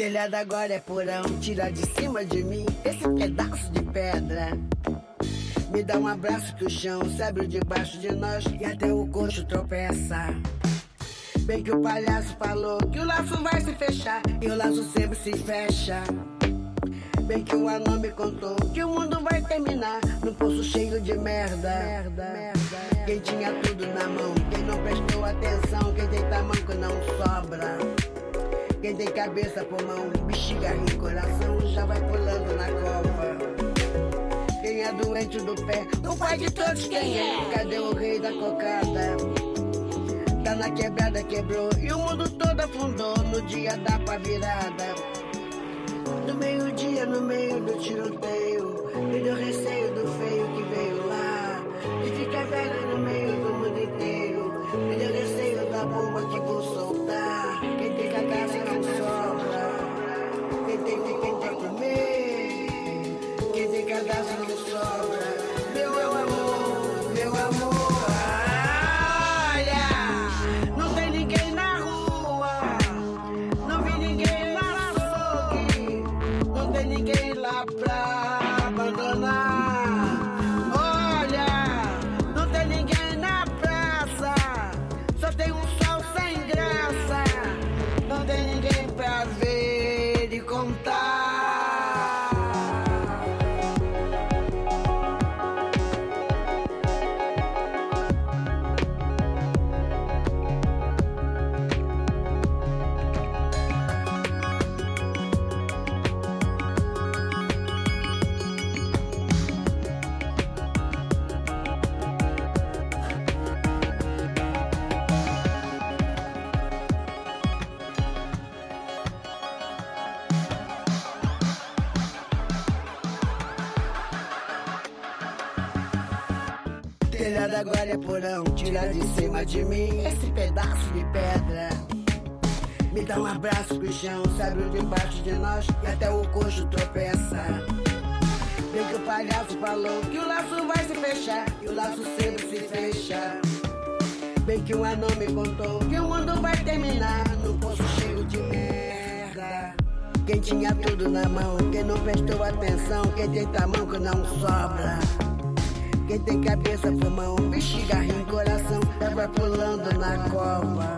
Telhado agora é porão, tira de cima de mim esse pedaço de pedra. Me dá um abraço que o chão se abre debaixo de nós e até o coxo tropeça. Bem que o palhaço falou que o laço vai se fechar e o laço sempre se fecha. Bem que o anão me contou que o mundo vai terminar num poço cheio de merda. Quem tinha tudo na mão, quem não prestou atenção, quem tem tamanco não sobra. Quem tem cabeça, pulmão, bexiga, rim, coração, já vai pulando na cova. Quem é doente do pé, o pai de todos quem é? Cadê o rei da cocada? Tá na quebrada, quebrou e o mundo todo afundou no dia da pá virada. No meio-dia, no meio do tiroteio, me deu receio do feio que veio lá. De ficar velho no meio do mundo inteiro, me deu receio da bomba que vou soltar. Quem tem cadastro não sobra, quem tem comer, quem tem cadastro não sobra. Meu amor, meu amor. Pra abandonar. Olha, não tem ninguém na praça, só tem um sol sem graça. Não tem ninguém pra ver e contar. Telhado agora é porão, tira de cima de mim esse pedaço de pedra. Me dá um abraço que o chão se abre debaixo de nós e até o coxo tropeça. Bem que o palhaço falou que o laço vai se fechar e o laço sempre se fecha. Bem que um anão me contou que o mundo vai terminar num poço cheio de merda. Quem tinha tudo na mão, quem não prestou atenção, quem tem tamanco não sobra. Quem tem cabeça, pulmão, bexiga, rim, coração, já vai pulando na cova.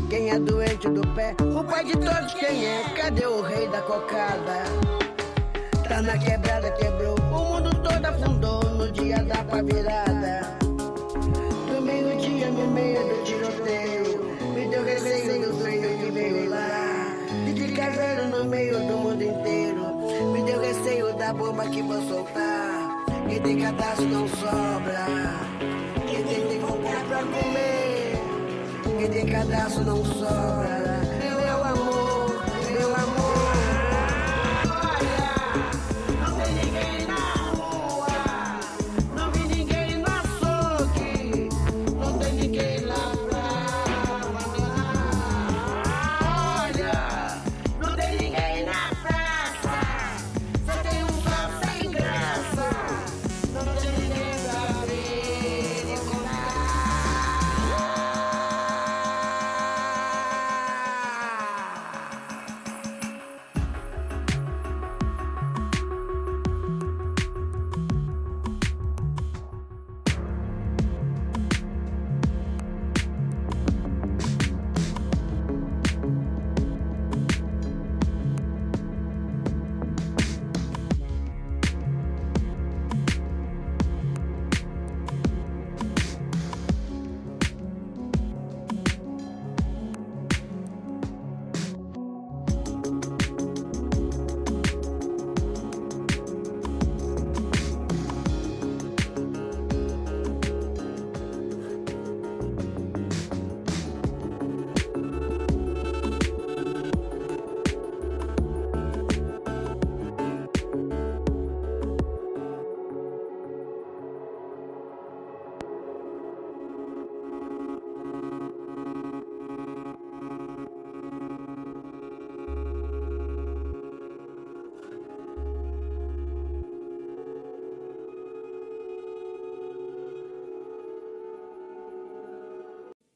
Quem é doente do pé, o pai de todos quem é? Cadê o rei da cocada? Tá na quebrada, quebrou, o mundo todo afundou no dia da pá virada. No meio-dia, no meio do tiroteio, me deu receio do feio que veio lá. De ficar velho no meio do mundo inteiro, me deu receio da bomba que vou soltar. Quem tem cadastro não sobra, quem tem comprar pra comer, quem tem cadastro não sobra. Meu amor, meu amor. Olha, não tem ninguém na rua, não vi ninguém no açougue, não tem ninguém lá pra abandonar. Olha, não tem ninguém na praça, só tem um sol sem graça.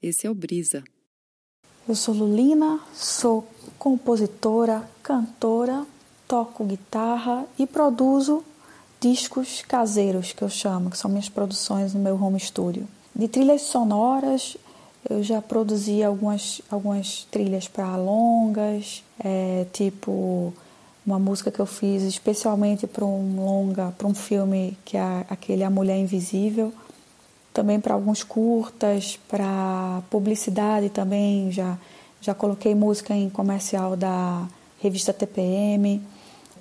Esse é o Brisa. Eu sou Lulina, sou compositora, cantora, toco guitarra e produzo discos caseiros, que eu chamo, que são minhas produções no meu home studio. De trilhas sonoras, eu já produzi algumas trilhas para longas, tipo uma música que eu fiz especialmente para um longa, para um filme que é aquele A Mulher Invisível. Também para alguns curtas, para publicidade também, já coloquei música em comercial da revista TPM.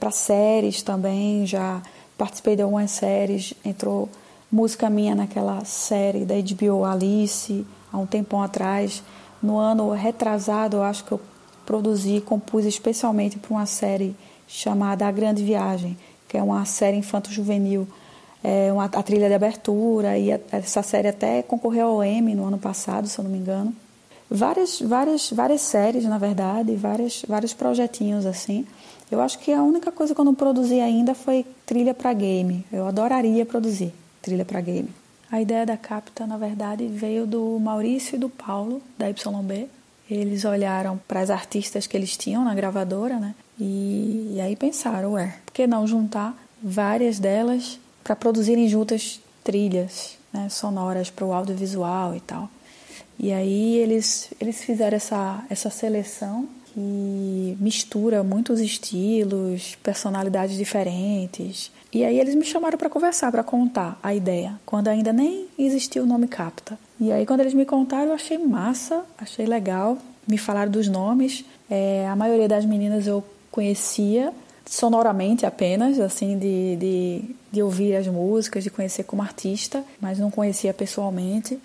Para séries também, já participei de algumas séries, entrou música minha naquela série da HBO Alice, há um tempão atrás. No ano retrasado, eu acho que eu produzi e compus especialmente para uma série chamada A Grande Viagem, que é uma série infanto-juvenil, a trilha de abertura, e essa série até concorreu ao Emmy no ano passado, se eu não me engano. Várias séries, na verdade, vários projetinhos assim. Eu acho que a única coisa que eu não produzi ainda foi trilha para game. Eu adoraria produzir trilha para game. A ideia da Capta, na verdade, veio do Maurício e do Paulo, da YB. Eles olharam para as artistas que eles tinham na gravadora, né? E aí pensaram, por que não juntar várias delas para produzirem juntas trilhas, né, sonoras para o audiovisual e tal. E aí eles fizeram essa seleção que mistura muitos estilos, personalidades diferentes. E aí eles me chamaram para conversar, para contar a ideia, quando ainda nem existia o nome Capta. E aí quando eles me contaram, eu achei massa, achei legal. Me falaram dos nomes. A maioria das meninas eu conhecia sonoramente apenas, assim, de ouvir as músicas, de conhecer como artista, mas não conhecia pessoalmente.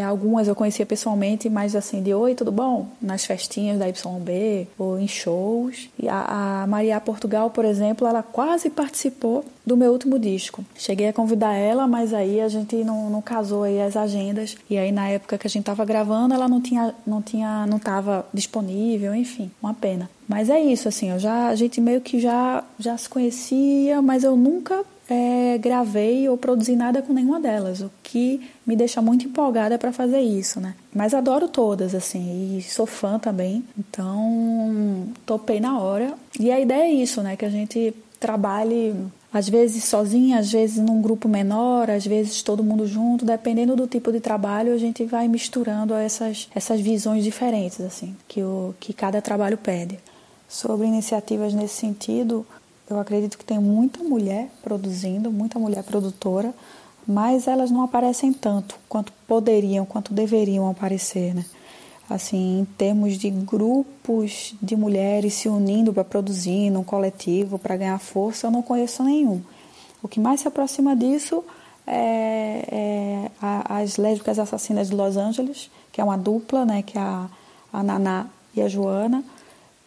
Algumas eu conhecia pessoalmente, mas assim, de oi, tudo bom? Nas festinhas da YB ou em shows. E a Maria Portugal, por exemplo, ela quase participou do meu último disco. Cheguei a convidar ela, mas aí a gente não casou aí as agendas. E aí na época que a gente tava gravando, ela não tava disponível, enfim, uma pena. Mas é isso, assim, a gente meio que já se conhecia, mas eu nunca gravei ou produzi nada com nenhuma delas, o que me deixa muito empolgada para fazer isso, né? Mas adoro todas, assim, e sou fã também, então topei na hora. E a ideia é isso, né? Que a gente trabalhe às vezes sozinha, às vezes num grupo menor, às vezes todo mundo junto, dependendo do tipo de trabalho, a gente vai misturando essas visões diferentes, assim, que cada trabalho pede. Sobre iniciativas nesse sentido, eu acredito que tem muita mulher produzindo, muita mulher produtora, mas elas não aparecem tanto quanto poderiam, quanto deveriam aparecer, né? Assim, em termos de grupos de mulheres se unindo para produzir num coletivo, para ganhar força, eu não conheço nenhum. O que mais se aproxima disso é as Lésbicas Assassinas de Los Angeles, que é uma dupla, né, que é a Naná e a Joana,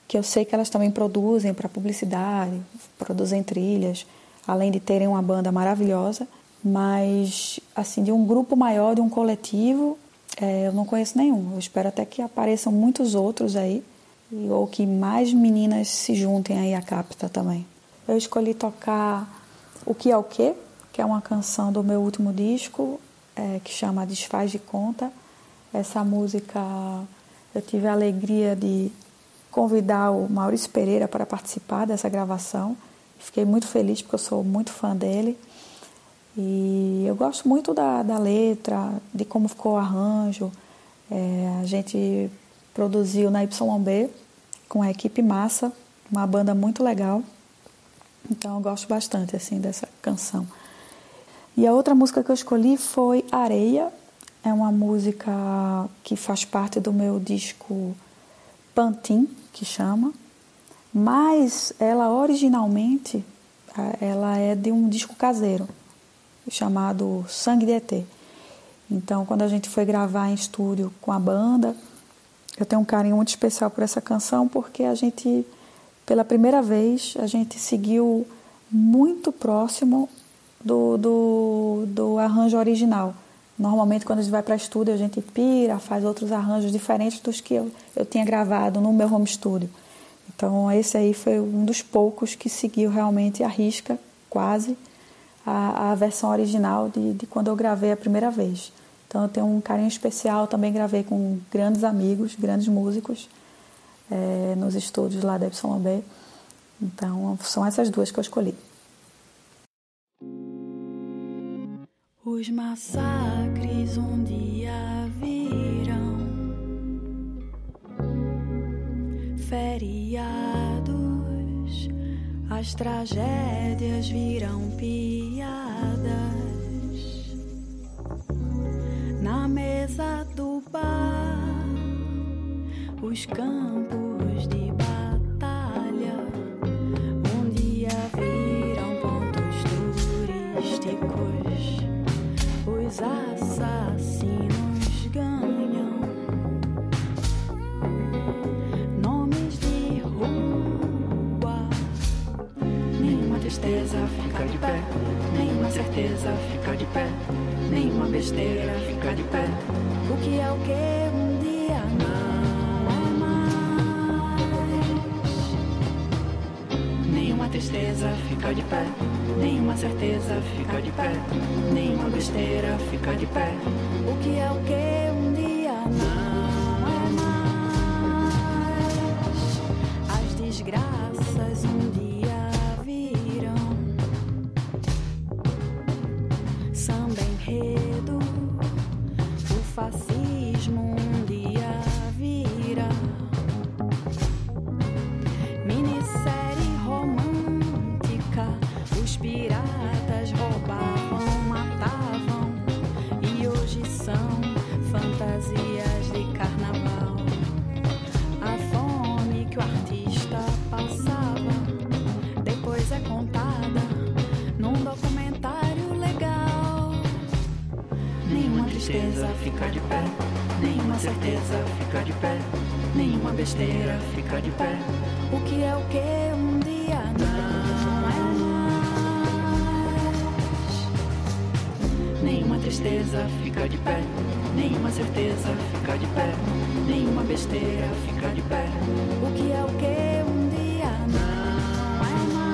que eu sei que elas também produzem para publicidade, produzem trilhas, além de terem uma banda maravilhosa, mas assim, de um grupo maior, de um coletivo, eu não conheço nenhum. Eu espero até que apareçam muitos outros aí, ou que mais meninas se juntem aí à Capta também. Eu escolhi tocar O Que É O Quê, que é uma canção do meu último disco, que chama Desfaz de Conta. Essa música eu tive a alegria de convidar o Maurício Pereira para participar dessa gravação. Fiquei muito feliz porque eu sou muito fã dele. E eu gosto muito da letra, de como ficou o arranjo. A gente produziu na YB com a equipe massa, uma banda muito legal. Então eu gosto bastante assim, dessa canção. E a outra música que eu escolhi foi Areia. É uma música que faz parte do meu disco Pantin, que chama, mas ela originalmente ela é de um disco caseiro chamado Sangue de ET. Então, quando a gente foi gravar em estúdio com a banda, eu tenho um carinho muito especial por essa canção, porque a gente, pela primeira vez, a gente seguiu muito próximo do arranjo original. Normalmente, quando a gente vai para estúdio, a gente pira, faz outros arranjos diferentes dos que eu tinha gravado no meu home studio. Então, esse aí foi um dos poucos que seguiu realmente à risca, quase, a versão original de quando eu gravei a primeira vez. Então, eu tenho um carinho especial, também gravei com grandes amigos, grandes músicos. nos estúdios lá da YB. Então, são essas duas que eu escolhi. Os massacres um dia virão, feriados, as tragédias virão piadas. Na mesa do bar, os campos de batalha um dia virão pontos turísticos. Os assassinos ganham nomes de rua. Nenhuma tristeza fica de pé, nenhuma certeza fica de pé, nenhuma besteira fica de pé. O que é o que um dia não é mais. Nenhuma tristeza fica de pé, nenhuma certeza fica de pé, nenhuma besteira fica de pé. O que é o que um dia não é mais. As desgraças um dia virão, samba enredo, o fascismo um dia vira. Minissérie romântica, os piratas roubavam, matavam, e hoje são fantasias de carnaval. A fome que o artista passava depois é contada num documentário legal. Nenhuma tristeza fica de pé, nenhuma certeza fica de pé, nenhuma besteira fica de pé. O que é o que um dia não é mais. Nenhuma tristeza fica de pé, nenhuma certeza fica de pé, nenhuma besteira fica de pé. O que é o que um dia não é mais.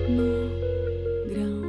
no grão.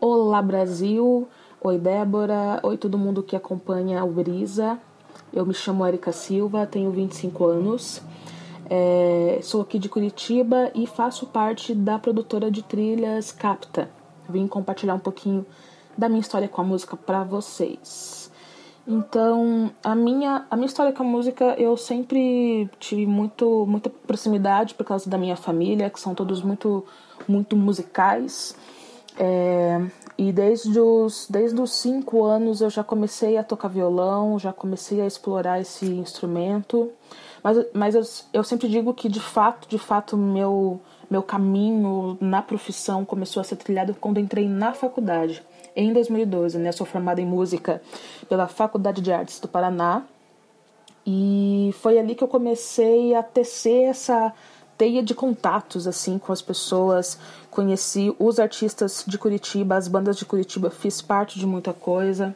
Olá Brasil, oi Débora, oi todo mundo que acompanha o Brisa. Eu me chamo Erika Silva, tenho 25 anos, sou aqui de Curitiba e faço parte da produtora de trilhas Capta. Vim compartilhar um pouquinho da minha história com a música para vocês. Então, a minha história com a música, eu sempre tive muita proximidade por causa da minha família, que são todos muito musicais. E desde os 5 anos eu já comecei a tocar violão, já comecei a explorar esse instrumento, mas eu sempre digo que de fato meu caminho na profissão começou a ser trilhado quando entrei na faculdade, em 2012, né? Sou formada em música pela Faculdade de Artes do Paraná, e foi ali que eu comecei a tecer essa teia de contatos assim com as pessoas, conheci os artistas de Curitiba, as bandas de Curitiba, fiz parte de muita coisa.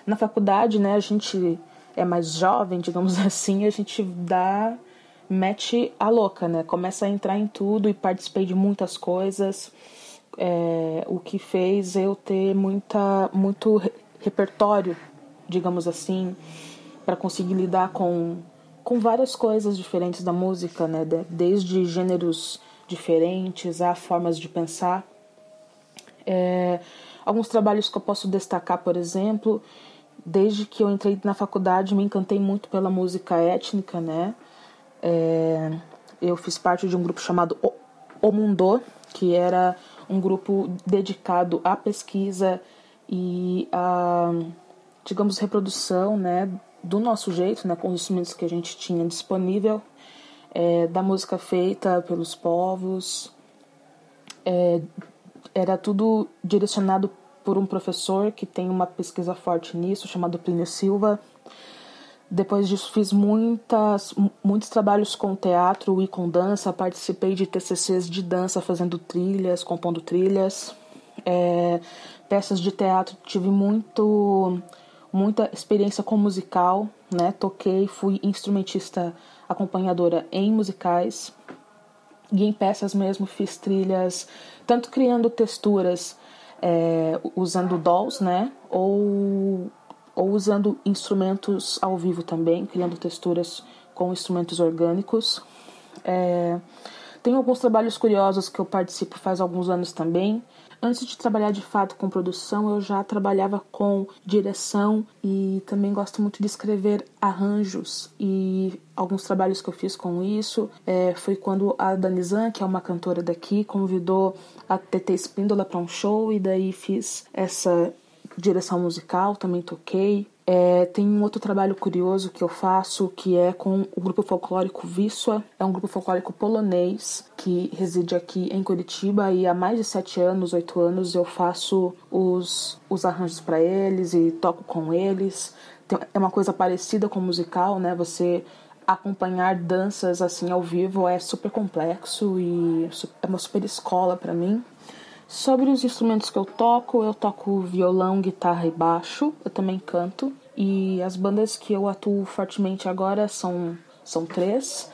Na faculdade, né, a gente é mais jovem, digamos assim, a gente mete a louca, né, começa a entrar em tudo e participei de muitas coisas, o que fez eu ter muito repertório, digamos assim, para conseguir lidar com várias coisas diferentes da música, né? Desde gêneros diferentes a formas de pensar. Alguns trabalhos que eu posso destacar, por exemplo, desde que eu entrei na faculdade me encantei muito pela música étnica, né? Eu fiz parte de um grupo chamado O Mundo, que era um grupo dedicado à pesquisa e à, digamos, reprodução, né, do nosso jeito, né, com os instrumentos que a gente tinha disponível, da música feita pelos povos. Era tudo direcionado por um professor que tem uma pesquisa forte nisso, chamado Plínio Silva. Depois disso fiz muitos trabalhos com teatro e com dança, participei de TCCs de dança, fazendo trilhas, compondo trilhas. Peças de teatro, tive muita experiência com musical, né? Toquei, fui instrumentista acompanhadora em musicais e em peças mesmo fiz trilhas, tanto criando texturas usando dolls, né? Ou usando instrumentos ao vivo também, criando texturas com instrumentos orgânicos. Tenho alguns trabalhos curiosos que eu participo faz alguns anos também. Antes de trabalhar de fato com produção, eu já trabalhava com direção e também gosto muito de escrever arranjos. E alguns trabalhos que eu fiz com isso foi quando a Danizan, que é uma cantora daqui, convidou a TT Espíndola para um show e daí fiz essa direção musical, também toquei. Tem um outro trabalho curioso que eu faço, que é com o grupo folclórico Wisła. É um grupo folclórico polonês que reside aqui em Curitiba e há mais de 7 anos, 8 anos eu faço os arranjos para eles e toco com eles. É uma coisa parecida com o musical, né? Você acompanhar danças assim ao vivo é super complexo e é uma super escola para mim. Sobre os instrumentos que eu toco violão, guitarra e baixo, eu também canto. E as bandas que eu atuo fortemente agora são 3.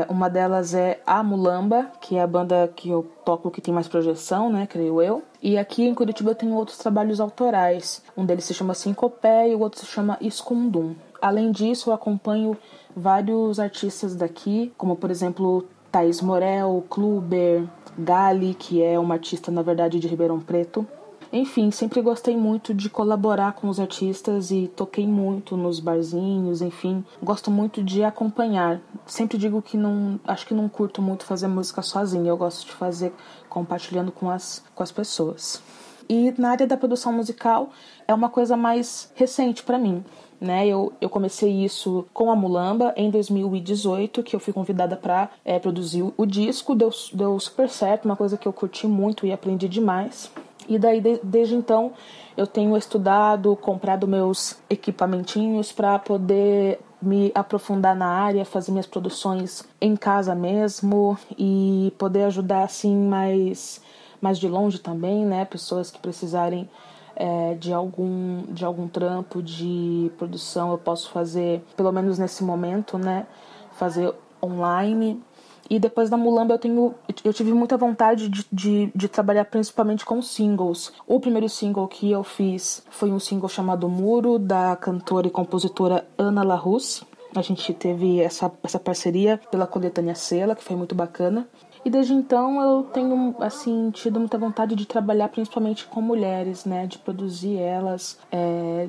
Uma delas é a Mulamba, que é a banda que eu toco que tem mais projeção, né, creio eu. E aqui em Curitiba eu tenho outros trabalhos autorais. Um deles se chama Sincopé e o outro se chama Escundum. Além disso, eu acompanho vários artistas daqui, como por exemplo Thaís Morel, Kluber, Gali, que é uma artista, na verdade, de Ribeirão Preto. Enfim, sempre gostei muito de colaborar com os artistas e toquei muito nos barzinhos, enfim. Gosto muito de acompanhar. Sempre digo que acho que não curto muito fazer música sozinha. Eu gosto de fazer compartilhando com as pessoas. E na área da produção musical é uma coisa mais recente para mim, né? Eu comecei isso com a Mulamba em 2018, que eu fui convidada para produzir o disco. Deu super certo, uma coisa que eu curti muito e aprendi demais. E daí, desde então, eu tenho estudado, comprado meus equipamentinhos para poder me aprofundar na área, fazer minhas produções em casa mesmo e poder ajudar assim mais de longe também, né? Pessoas que precisarem de algum trampo de produção, eu posso fazer, pelo menos nesse momento, né? Fazer online. E depois da Mulamba eu tive muita vontade de trabalhar principalmente com singles. O primeiro single que eu fiz foi um single chamado Muro, da cantora e compositora Ana Larousse. A gente teve essa parceria pela coletânea Sela, que foi muito bacana. E desde então eu tenho assim, tido muita vontade de trabalhar principalmente com mulheres, né? De produzir elas,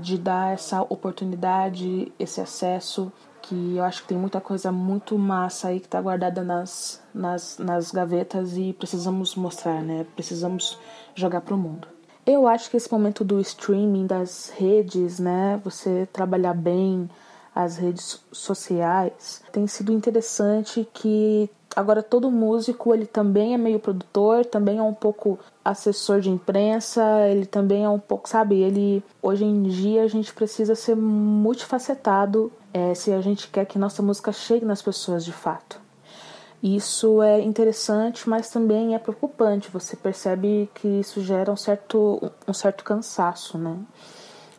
de dar essa oportunidade, esse acesso, que eu acho que tem muita coisa muito massa aí que tá guardada nas gavetas e precisamos mostrar, né? Precisamos jogar pro mundo. Eu acho que esse momento do streaming, das redes, né? Você trabalhar bem as redes sociais, tem sido interessante que agora todo músico, ele também é meio produtor, também é um pouco assessor de imprensa, ele também é um pouco, sabe, hoje em dia a gente precisa ser multifacetado se a gente quer que nossa música chegue nas pessoas de fato. Isso é interessante, mas também é preocupante, você percebe que isso gera um certo cansaço, né?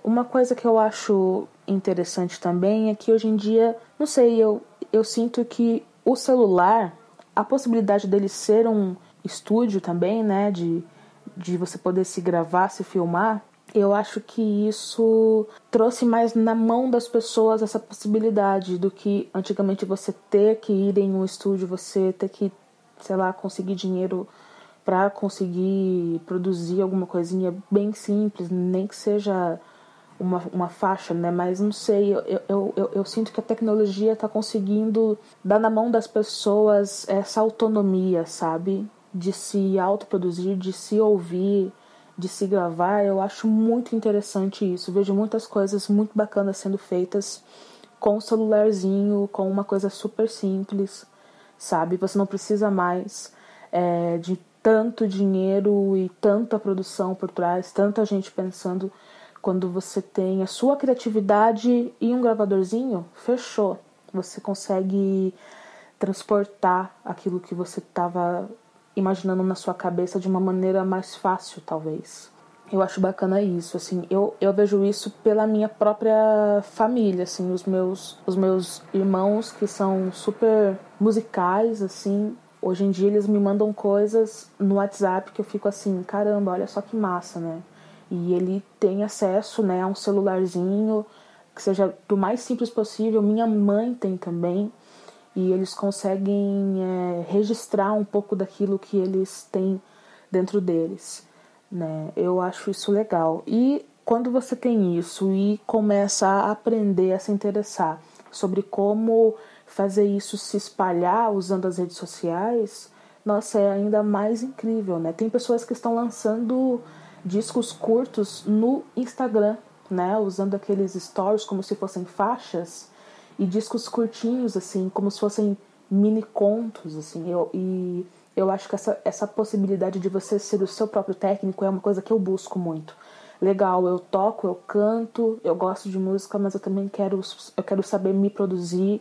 Uma coisa que eu acho interessante também é que hoje em dia, não sei, eu sinto que o celular, a possibilidade dele ser um estúdio também, né, de você poder se gravar, se filmar, eu acho que isso trouxe mais na mão das pessoas essa possibilidade do que antigamente você ter que ir em um estúdio, você ter que, sei lá, conseguir dinheiro para conseguir produzir alguma coisinha bem simples, nem que seja uma faixa, né? Mas não sei, eu sinto que a tecnologia está conseguindo dar na mão das pessoas essa autonomia, sabe? De se autoproduzir, de se ouvir, de se gravar. Eu acho muito interessante isso. Vejo muitas coisas muito bacanas sendo feitas com o celularzinho, com uma coisa super simples, sabe? Você não precisa mais de tanto dinheiro e tanta produção por trás, tanta gente pensando. Quando você tem a sua criatividade e um gravadorzinho, fechou. Você consegue transportar aquilo que você estava imaginando na sua cabeça de uma maneira mais fácil, talvez. Eu acho bacana isso, assim, eu vejo isso pela minha própria família, assim, os meus irmãos que são super musicais, assim, hoje em dia eles me mandam coisas no WhatsApp que eu fico assim, caramba, olha só que massa, né? E ele tem acesso, né, a um celularzinho que seja do mais simples possível. Minha mãe tem também. E eles conseguem registrar um pouco daquilo que eles têm dentro deles, né? Eu acho isso legal. E quando você tem isso e começa a aprender, a se interessar sobre como fazer isso se espalhar usando as redes sociais, nossa, é ainda mais incrível, né? Tem pessoas que estão lançando discos curtos no Instagram, né, usando aqueles stories como se fossem faixas, e discos curtinhos, assim, como se fossem mini contos, assim. Eu acho que essa possibilidade de você ser o seu próprio técnico é uma coisa que eu busco muito. Legal, eu toco, eu canto, eu gosto de música, mas eu também quero saber me produzir,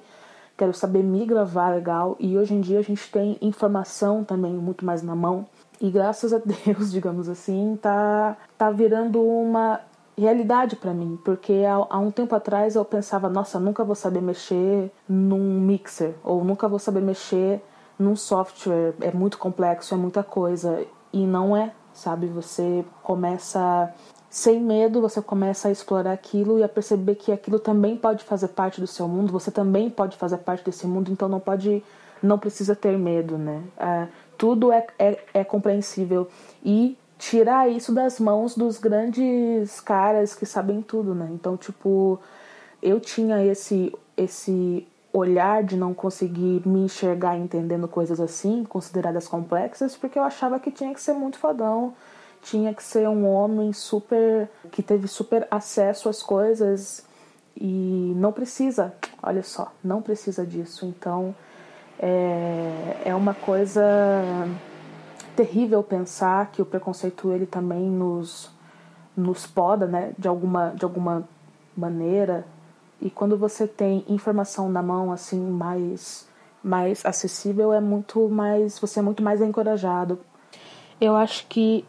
quero saber me gravar legal. E hoje em dia a gente tem informação também muito mais na mão. E graças a Deus, digamos assim, tá virando uma realidade para mim, porque há um tempo atrás eu pensava, nossa, nunca vou saber mexer num mixer, ou nunca vou saber mexer num software, é muito complexo, é muita coisa, e não é, sabe? Você começa sem medo, você começa a explorar aquilo e a perceber que aquilo também pode fazer parte do seu mundo, você também pode fazer parte desse mundo, então não precisa ter medo, né? Tudo é compreensível, e tirar isso das mãos dos grandes caras que sabem tudo, né? Então, tipo, eu tinha esse olhar de não conseguir me enxergar entendendo coisas assim, consideradas complexas, porque eu achava que tinha que ser muito fodão, tinha que ser um homem que teve super acesso às coisas, e não precisa, olha só, não precisa disso. Então, é uma coisa terrível pensar que o preconceito ele também nos poda, né, de alguma maneira. E quando você tem informação na mão assim mais acessível, você é muito mais encorajado. Eu acho que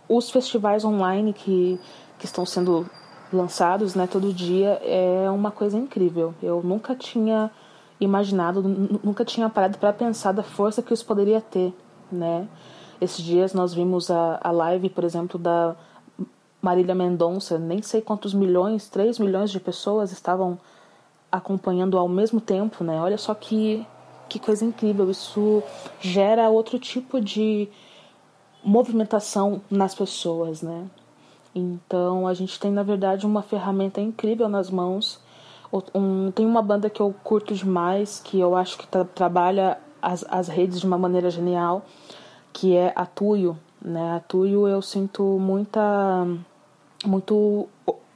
os festivais online que estão sendo lançados, né, todo dia, é uma coisa incrível. Eu nunca tinha imaginado, nunca tinha parado para pensar da força que isso poderia ter, né? Esses dias nós vimos a live, por exemplo, da Marília Mendonça, nem sei quantos milhões, 3 milhões de pessoas estavam acompanhando ao mesmo tempo, né? Olha só que coisa incrível, isso gera outro tipo de movimentação nas pessoas, né? Então a gente tem, na verdade, uma ferramenta incrível nas mãos. Tem uma banda que eu curto demais, que eu acho que trabalha as redes de uma maneira genial, que é a Tuyo, né? A Tuyo, eu sinto muito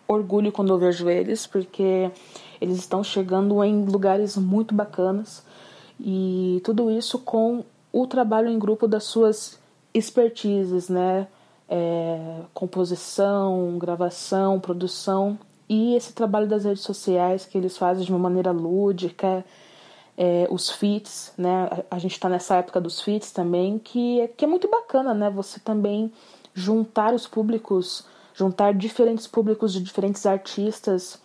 orgulho quando eu vejo eles, porque eles estão chegando em lugares muito bacanas, e tudo isso com o trabalho em grupo das suas expertises, né? Composição, gravação, produção, e esse trabalho das redes sociais que eles fazem de uma maneira lúdica. Os feats, né? A gente está nessa época dos feats também, que é muito bacana, né? Você também juntar os públicos, juntar diferentes públicos de diferentes artistas.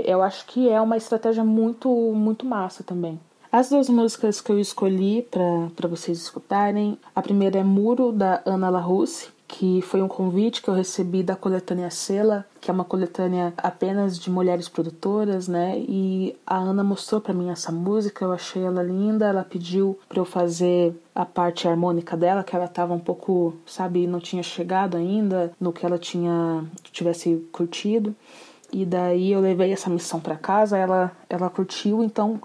Eu acho que é uma estratégia muito, muito massa também. As 2 músicas que eu escolhi para vocês escutarem, a primeira é Muro, da Ana La Russe, que foi um convite que eu recebi da coletânea Sela, que é uma coletânea apenas de mulheres produtoras, né? E a Ana mostrou pra mim essa música, eu achei ela linda, ela pediu pra eu fazer a parte harmônica dela, que ela tava um pouco, sabe, não tinha chegado ainda no que ela tivesse curtido. E daí eu levei essa missão pra casa, ela curtiu, então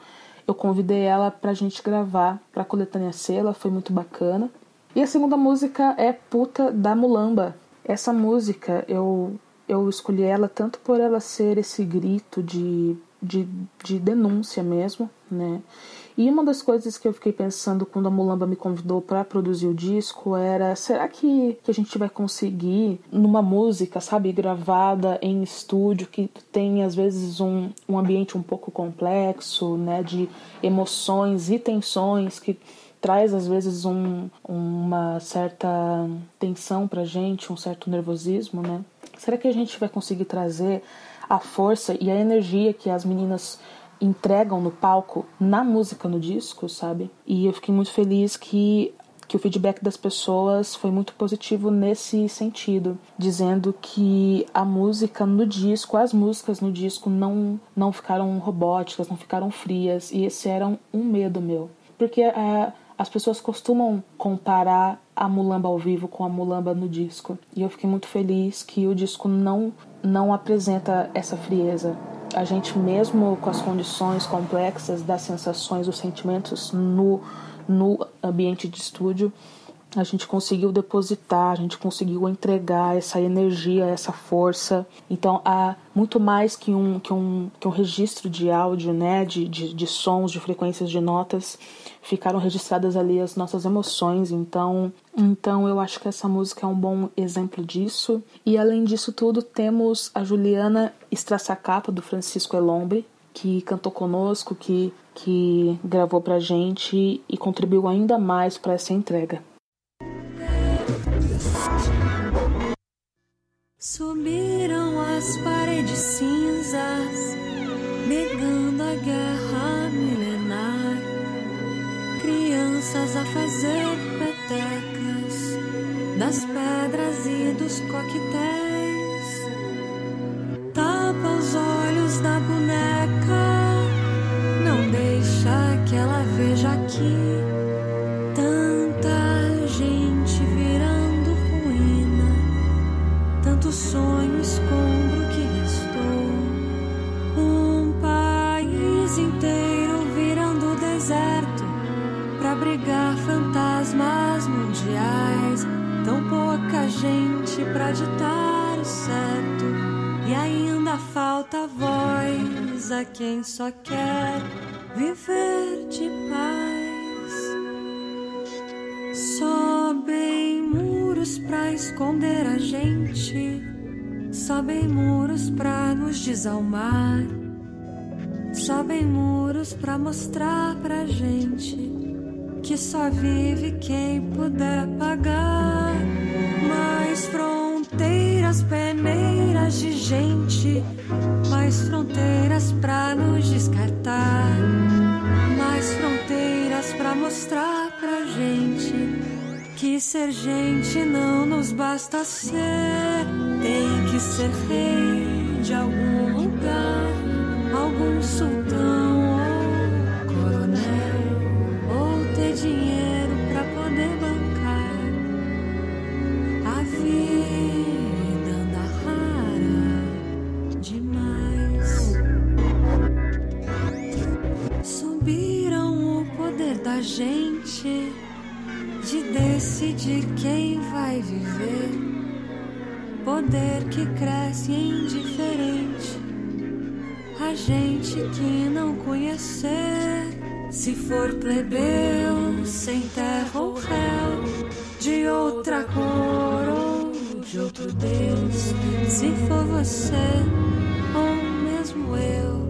eu convidei ela pra gente gravar pra coletânea Sela, foi muito bacana. E a segunda música é Puta, da Mulamba. Essa música, eu escolhi ela tanto por ela ser esse grito de denúncia mesmo, né? E uma das coisas que eu fiquei pensando quando a Mulamba me convidou para produzir o disco era, será que a gente vai conseguir, numa música, sabe, gravada em estúdio, que tem às vezes um ambiente um pouco complexo, né, de emoções e tensões, que traz às vezes uma certa tensão pra gente, um certo nervosismo, né? Será que a gente vai conseguir trazer a força e a energia que as meninas entregam no palco, na música, no disco, sabe? E eu fiquei muito feliz que o feedback das pessoas foi muito positivo nesse sentido, dizendo que a música no disco, as músicas no disco não ficaram robóticas, não ficaram frias, e esse era um medo meu. Porque as pessoas costumam comparar a Mulamba ao vivo com a Mulamba no disco. E eu fiquei muito feliz que o disco não apresenta essa frieza. A gente, mesmo com as condições complexas das sensações, dos sentimentos no ambiente de estúdio, a gente conseguiu depositar, a gente conseguiu entregar essa energia, essa força. Então há muito mais que um registro de áudio, né, de sons, de frequências, de notas. Ficaram registradas ali as nossas emoções. Então eu acho que essa música é um bom exemplo disso. E além disso tudo, temos a Juliana Strassacapa, do Francisco Elombre, que cantou conosco, que gravou pra gente e contribuiu ainda mais para essa entrega. Subiram as paredes cinzas, negando a guerra milenar. Crianças a fazer petecas das pedras e dos coquetéis. Tapa os olhos da boneca, não deixa que ela veja aqui tanta gente virando ruína, tanto sonho, escombro que restou. Um país inteiro virando deserto pra abrigar fantasmas mundiais. Tão pouca gente pra ditar o certo, e ainda falta voz a quem só quer viver de paz. Sobem muros pra esconder a gente, sobem muros pra nos desalmar, sobem muros pra mostrar pra gente que só vive quem puder pagar. Mais fronteiras, peneiras de gente, mais fronteiras pra nos descartar, mais fronteiras pra mostrar pra gente que ser gente não nos basta ser. Tem que ser rei de algum lugar, algum sultão ou coronel, ou ter dinheiro pra poder bancar a vida anda rara demais. Subiram o poder da gente de decidir quem vai viver, poder que cresce indiferente a gente que não conhecer. Se for plebeu, sem terra ou réu, de outra cor ou de outro Deus, se for você ou mesmo eu,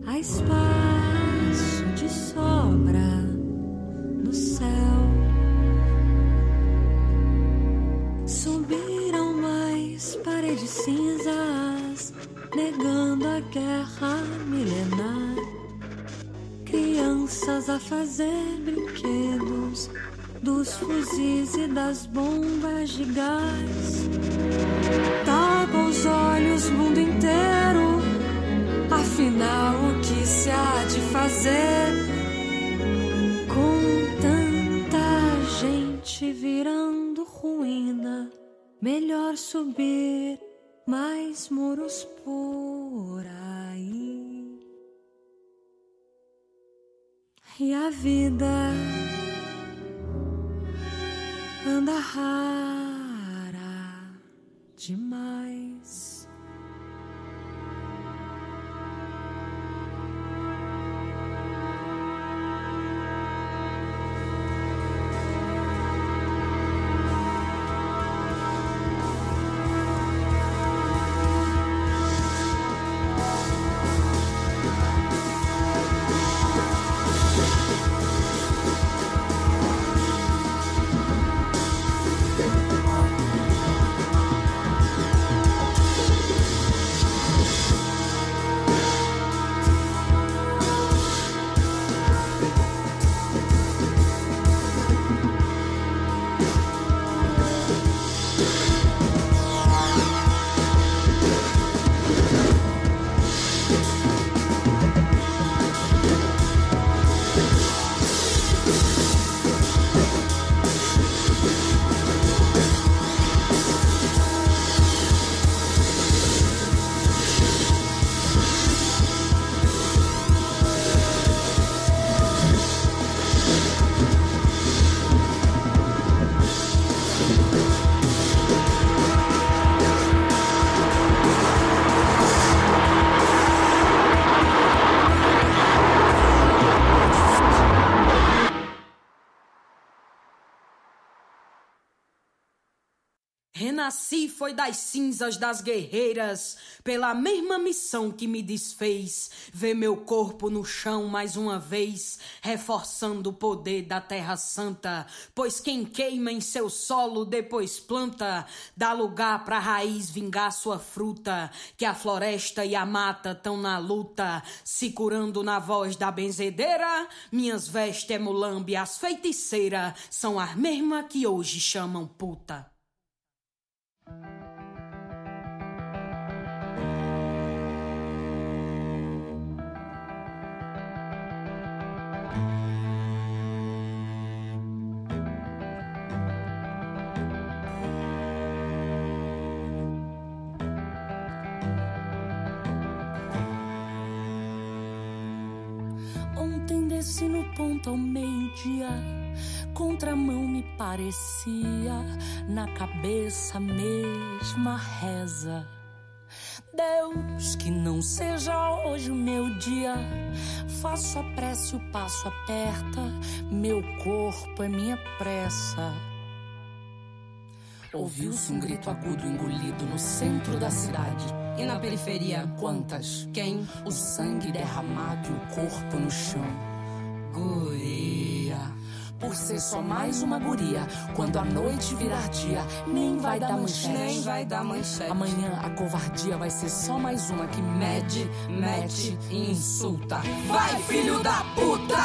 há espaço de sobra no céu. Subiram mais paredes cinzas, negando a guerra milenar. Crianças a fazer brinquedos dos fuzis e das bombas de gás. Tapa os olhos mundo inteiro, afinal o que se há de fazer com tanta gente virando ruína? Melhor subir mais muros por aí. E a vida anda rara demais. nasci foi das cinzas das guerreiras, pela mesma missão que me desfez, ver meu corpo no chão mais uma vez, reforçando o poder da terra santa, pois quem queima em seu solo depois planta, dá lugar pra raiz vingar sua fruta, que a floresta e a mata tão na luta, se curando na voz da benzedeira, minhas vestes é mulambe, as feiticeiras são as mesmas que hoje chamam puta. Ontem desci no ponto ao meio-dia, contramão me parecia, na cabeça mesma reza. Deus, que não seja hoje o meu dia, faço a prece, o passo aperta, meu corpo é minha pressa. Ouviu-se um grito agudo engolido no centro da cidade. E na periferia, quantas? Quem? O sangue derramado e o corpo no chão. Guria, por ser só mais uma guria, quando a noite virar dia, nem vai dar manchete. Nem vai dar manchete. Amanhã a covardia vai ser só mais uma que mede, mete e insulta. Vai, filho da puta!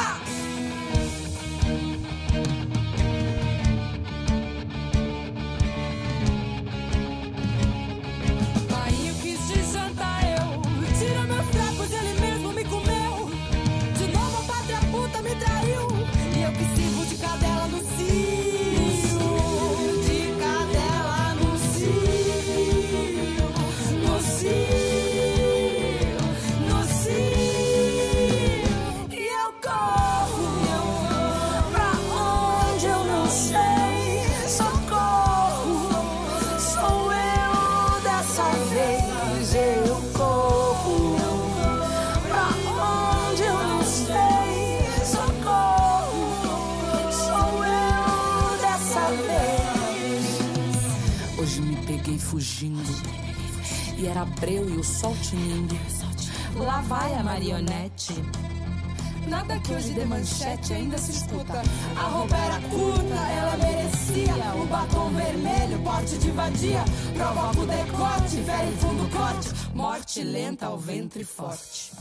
Fugindo, e era breu e o sol tinindo. Lá vai a marionete. Nada que hoje dê manchete ainda se escuta. A roupa era curta, ela merecia o batom vermelho, porte de vadia. Provoca o decote, velho fundo corte, morte lenta ao ventre forte.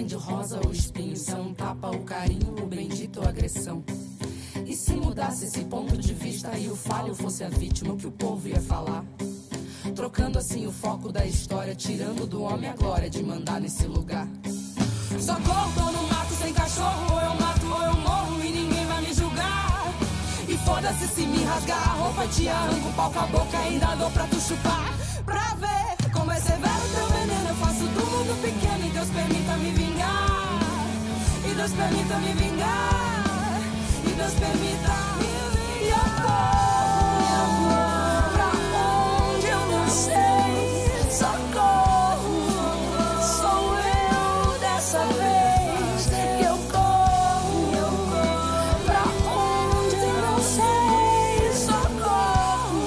De rosa ou espinho, se é um tapa, o carinho, o bendito ou agressão. E se mudasse esse ponto de vista e o falho fosse a vítima, o que o povo ia falar? Trocando assim o foco da história, tirando do homem a glória de mandar nesse lugar. Socorro, tô no mato sem cachorro, ou eu mato ou eu morro e ninguém vai me julgar. E foda-se se me rasgar a roupa, te arranco o pau com a boca, ainda dou pra tu chupar. Pra ver como é severo teu veneno, eu faço do mundo pequeno e Deus permita me vingar. E Deus permita me vingar. E Deus permita me vingar. Pra onde eu não sei, socorro, sou eu dessa vez que eu corro. Pra onde eu não sei, socorro,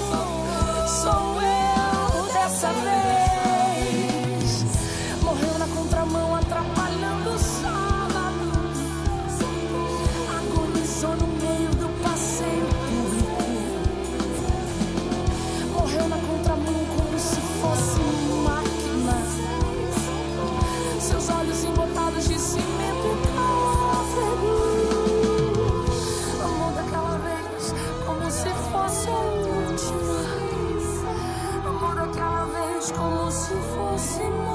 sou eu dessa vez. Morreu na contramão, atrapalhando o sábado, agonizou no meio do passeio público. Morreu na contramão como se fosse máquina, seus olhos embotados de cimento e tráfego. Amor daquela vez como se fosse a última. Amor daquela vez como se fosse máquina.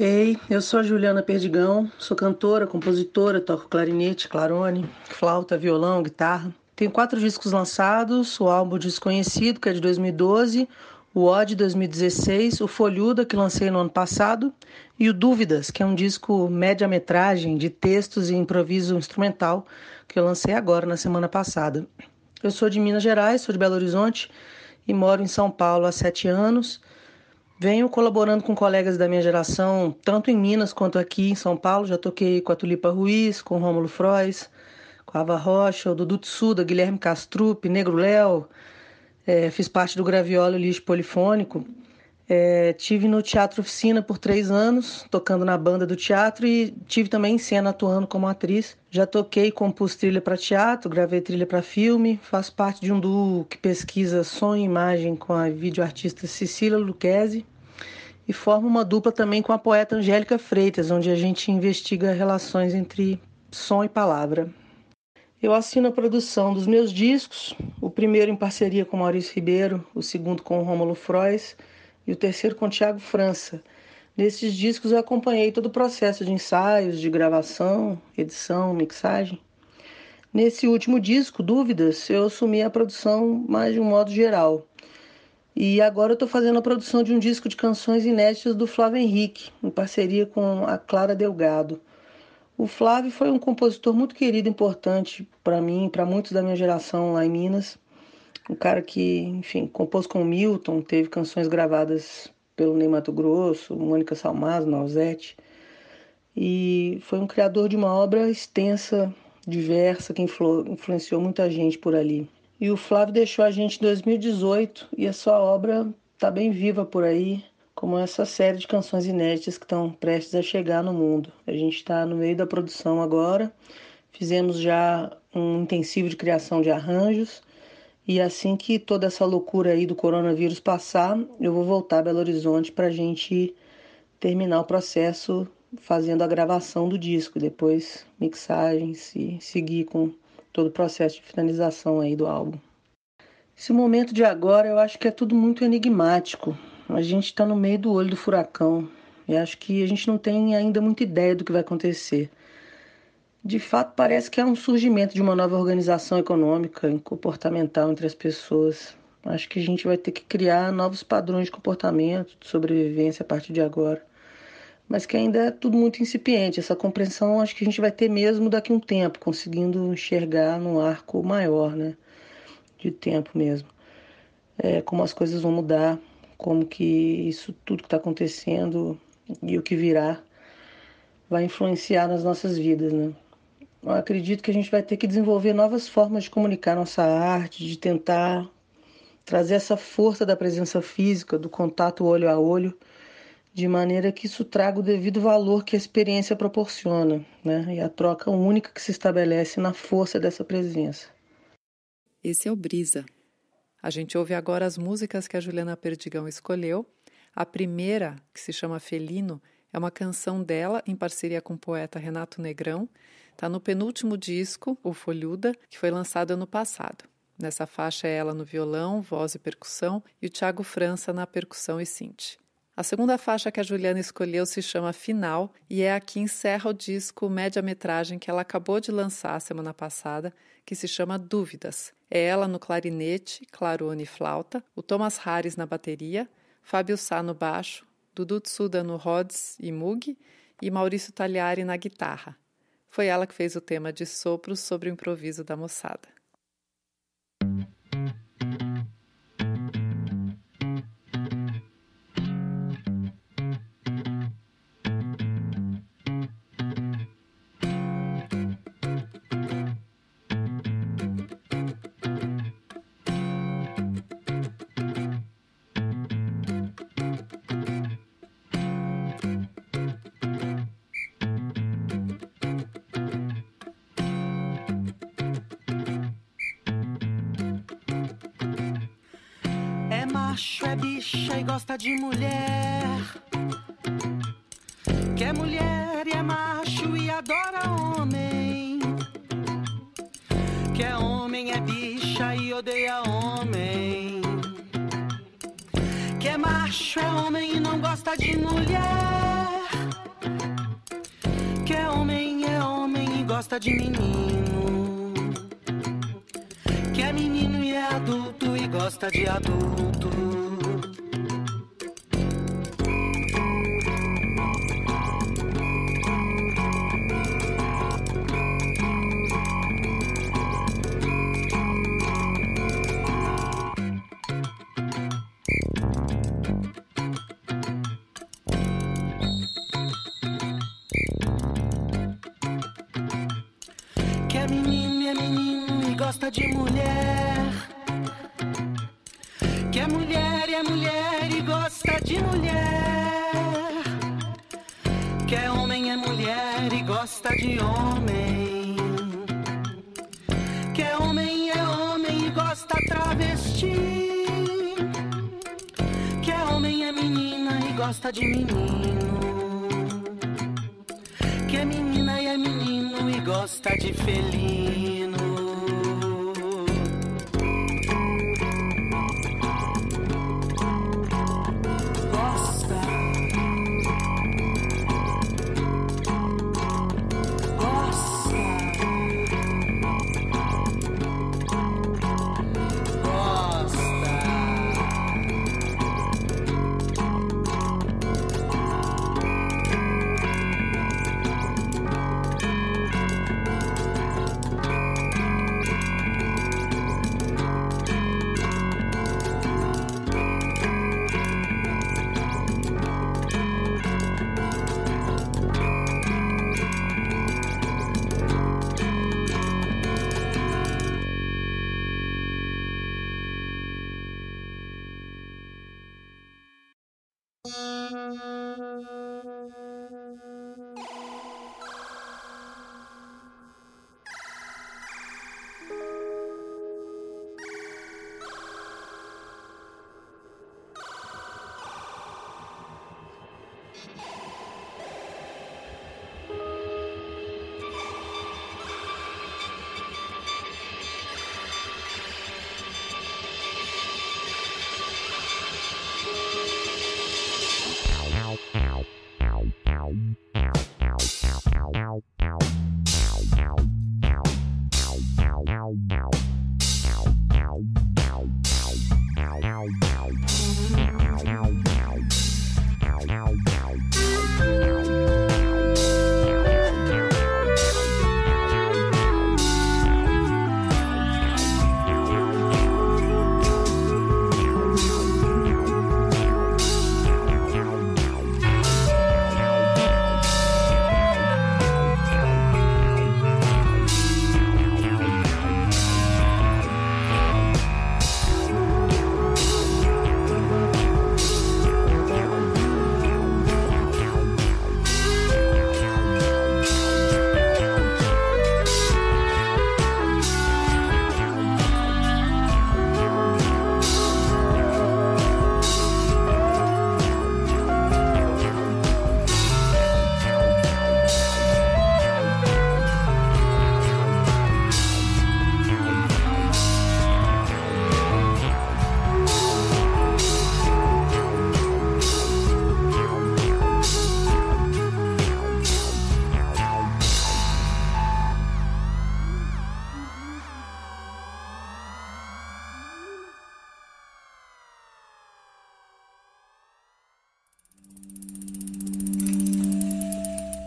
Ei, eu sou a Juliana Perdigão, sou cantora, compositora, toco clarinete, clarone, flauta, violão, guitarra. Tenho 4 discos lançados, o álbum Desconhecido, que é de 2012, o Ode 2016, o Folhuda, que lancei no ano passado, e o Dúvidas, que é um disco média-metragem de textos e improviso instrumental, que eu lancei agora, na semana passada. Eu sou de Minas Gerais, sou de Belo Horizonte e moro em São Paulo há 7 anos. Venho colaborando com colegas da minha geração, tanto em Minas quanto aqui em São Paulo. Já toquei com a Tulipa Ruiz, com o Rômulo Frois, com a Ava Rocha, o Dudu Tsuda, Guilherme Castrup, Negro Léo. Fiz parte do Graviola e Lixo Polifônico. Tive no Teatro Oficina por 3 anos, tocando na banda do teatro, e tive também em cena atuando como atriz. Já toquei e compus trilha para teatro, gravei trilha para filme, faço parte de um duo que pesquisa som e imagem com a videoartista Cecília Lucchesi e formo uma dupla também com a poeta Angélica Freitas, onde a gente investiga relações entre som e palavra. Eu assino a produção dos meus discos, o primeiro em parceria com Maurício Ribeiro, o segundo com o Rômulo Frois e o terceiro com o Thiago França. Nesses discos eu acompanhei todo o processo de ensaios, de gravação, edição, mixagem. Nesse último disco, Dúvidas, eu assumi a produção mais de um modo geral. E agora eu estou fazendo a produção de um disco de canções inéditas do Flávio Henrique, em parceria com a Clara Delgado. O Flávio foi um compositor muito querido e importante para mim, para muitos da minha geração lá em Minas. Um cara que, enfim, compôs com o Milton, teve canções gravadas pelo Ney Matogrosso, Mônica Salmazo, Nausete. E foi um criador de uma obra extensa, diversa, que influenciou muita gente por ali. E o Flávio deixou a gente em 2018 e a sua obra está bem viva por aí, como essa série de canções inéditas que estão prestes a chegar no mundo. A gente está no meio da produção agora, fizemos já um intensivo de criação de arranjos, e assim que toda essa loucura aí do coronavírus passar, eu vou voltar a Belo Horizonte para a gente terminar o processo fazendo a gravação do disco, depois mixagens e seguir com todo o processo de finalização aí do álbum. Esse momento de agora eu acho que é tudo muito enigmático. A gente está no meio do olho do furacão e acho que a gente não tem ainda muita ideia do que vai acontecer. De fato, parece que é um surgimento de uma nova organização econômica e comportamental entre as pessoas. Acho que a gente vai ter que criar novos padrões de comportamento, de sobrevivência a partir de agora. Mas que ainda é tudo muito incipiente. Essa compreensão acho que a gente vai ter mesmo daqui a um tempo, conseguindo enxergar num arco maior, né, de tempo mesmo. Como as coisas vão mudar, como que isso tudo que está acontecendo e o que virá vai influenciar nas nossas vidas, né? Eu acredito que a gente vai ter que desenvolver novas formas de comunicar nossa arte, de tentar trazer essa força da presença física, do contato olho a olho, de maneira que isso traga o devido valor que a experiência proporciona, né? E a troca única que se estabelece na força dessa presença. Esse é o Brisa. A gente ouve agora as músicas que a Juliana Perdigão escolheu. A primeira, que se chama Felino, é uma canção dela em parceria com o poeta Renato Negrão. Está no penúltimo disco, o Folhuda, que foi lançado ano passado. Nessa faixa é ela no violão, voz e percussão, e o Thiago França na percussão e synth. A segunda faixa que a Juliana escolheu se chama Final e é a que encerra o disco média-metragem que ela acabou de lançar semana passada, que se chama Dúvidas. É ela no clarinete, clarone e flauta, o Thomas Harris na bateria, Fábio Sá no baixo, Dudu Tsuda no Rhodes e Moog e Maurício Tagliari na guitarra. Foi ela que fez o tema de Sopros sobre o improviso da moçada. Macho é bicha e gosta de mulher. Que é mulher e é macho e adora homem. Que é homem, é bicha e odeia homem. Que é macho, é homem e não gosta de mulher. gosta de menino, que é menino e é adulto e gosta de adulto. Que é menino e gosta de mulher. Que é mulher e gosta de mulher. Que é homem e gosta de homem. Que é homem e gosta travesti. Que é homem é menina e gosta de menino. Que é menina e é menino e gosta de felino. Gosta.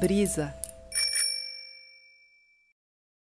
Brisa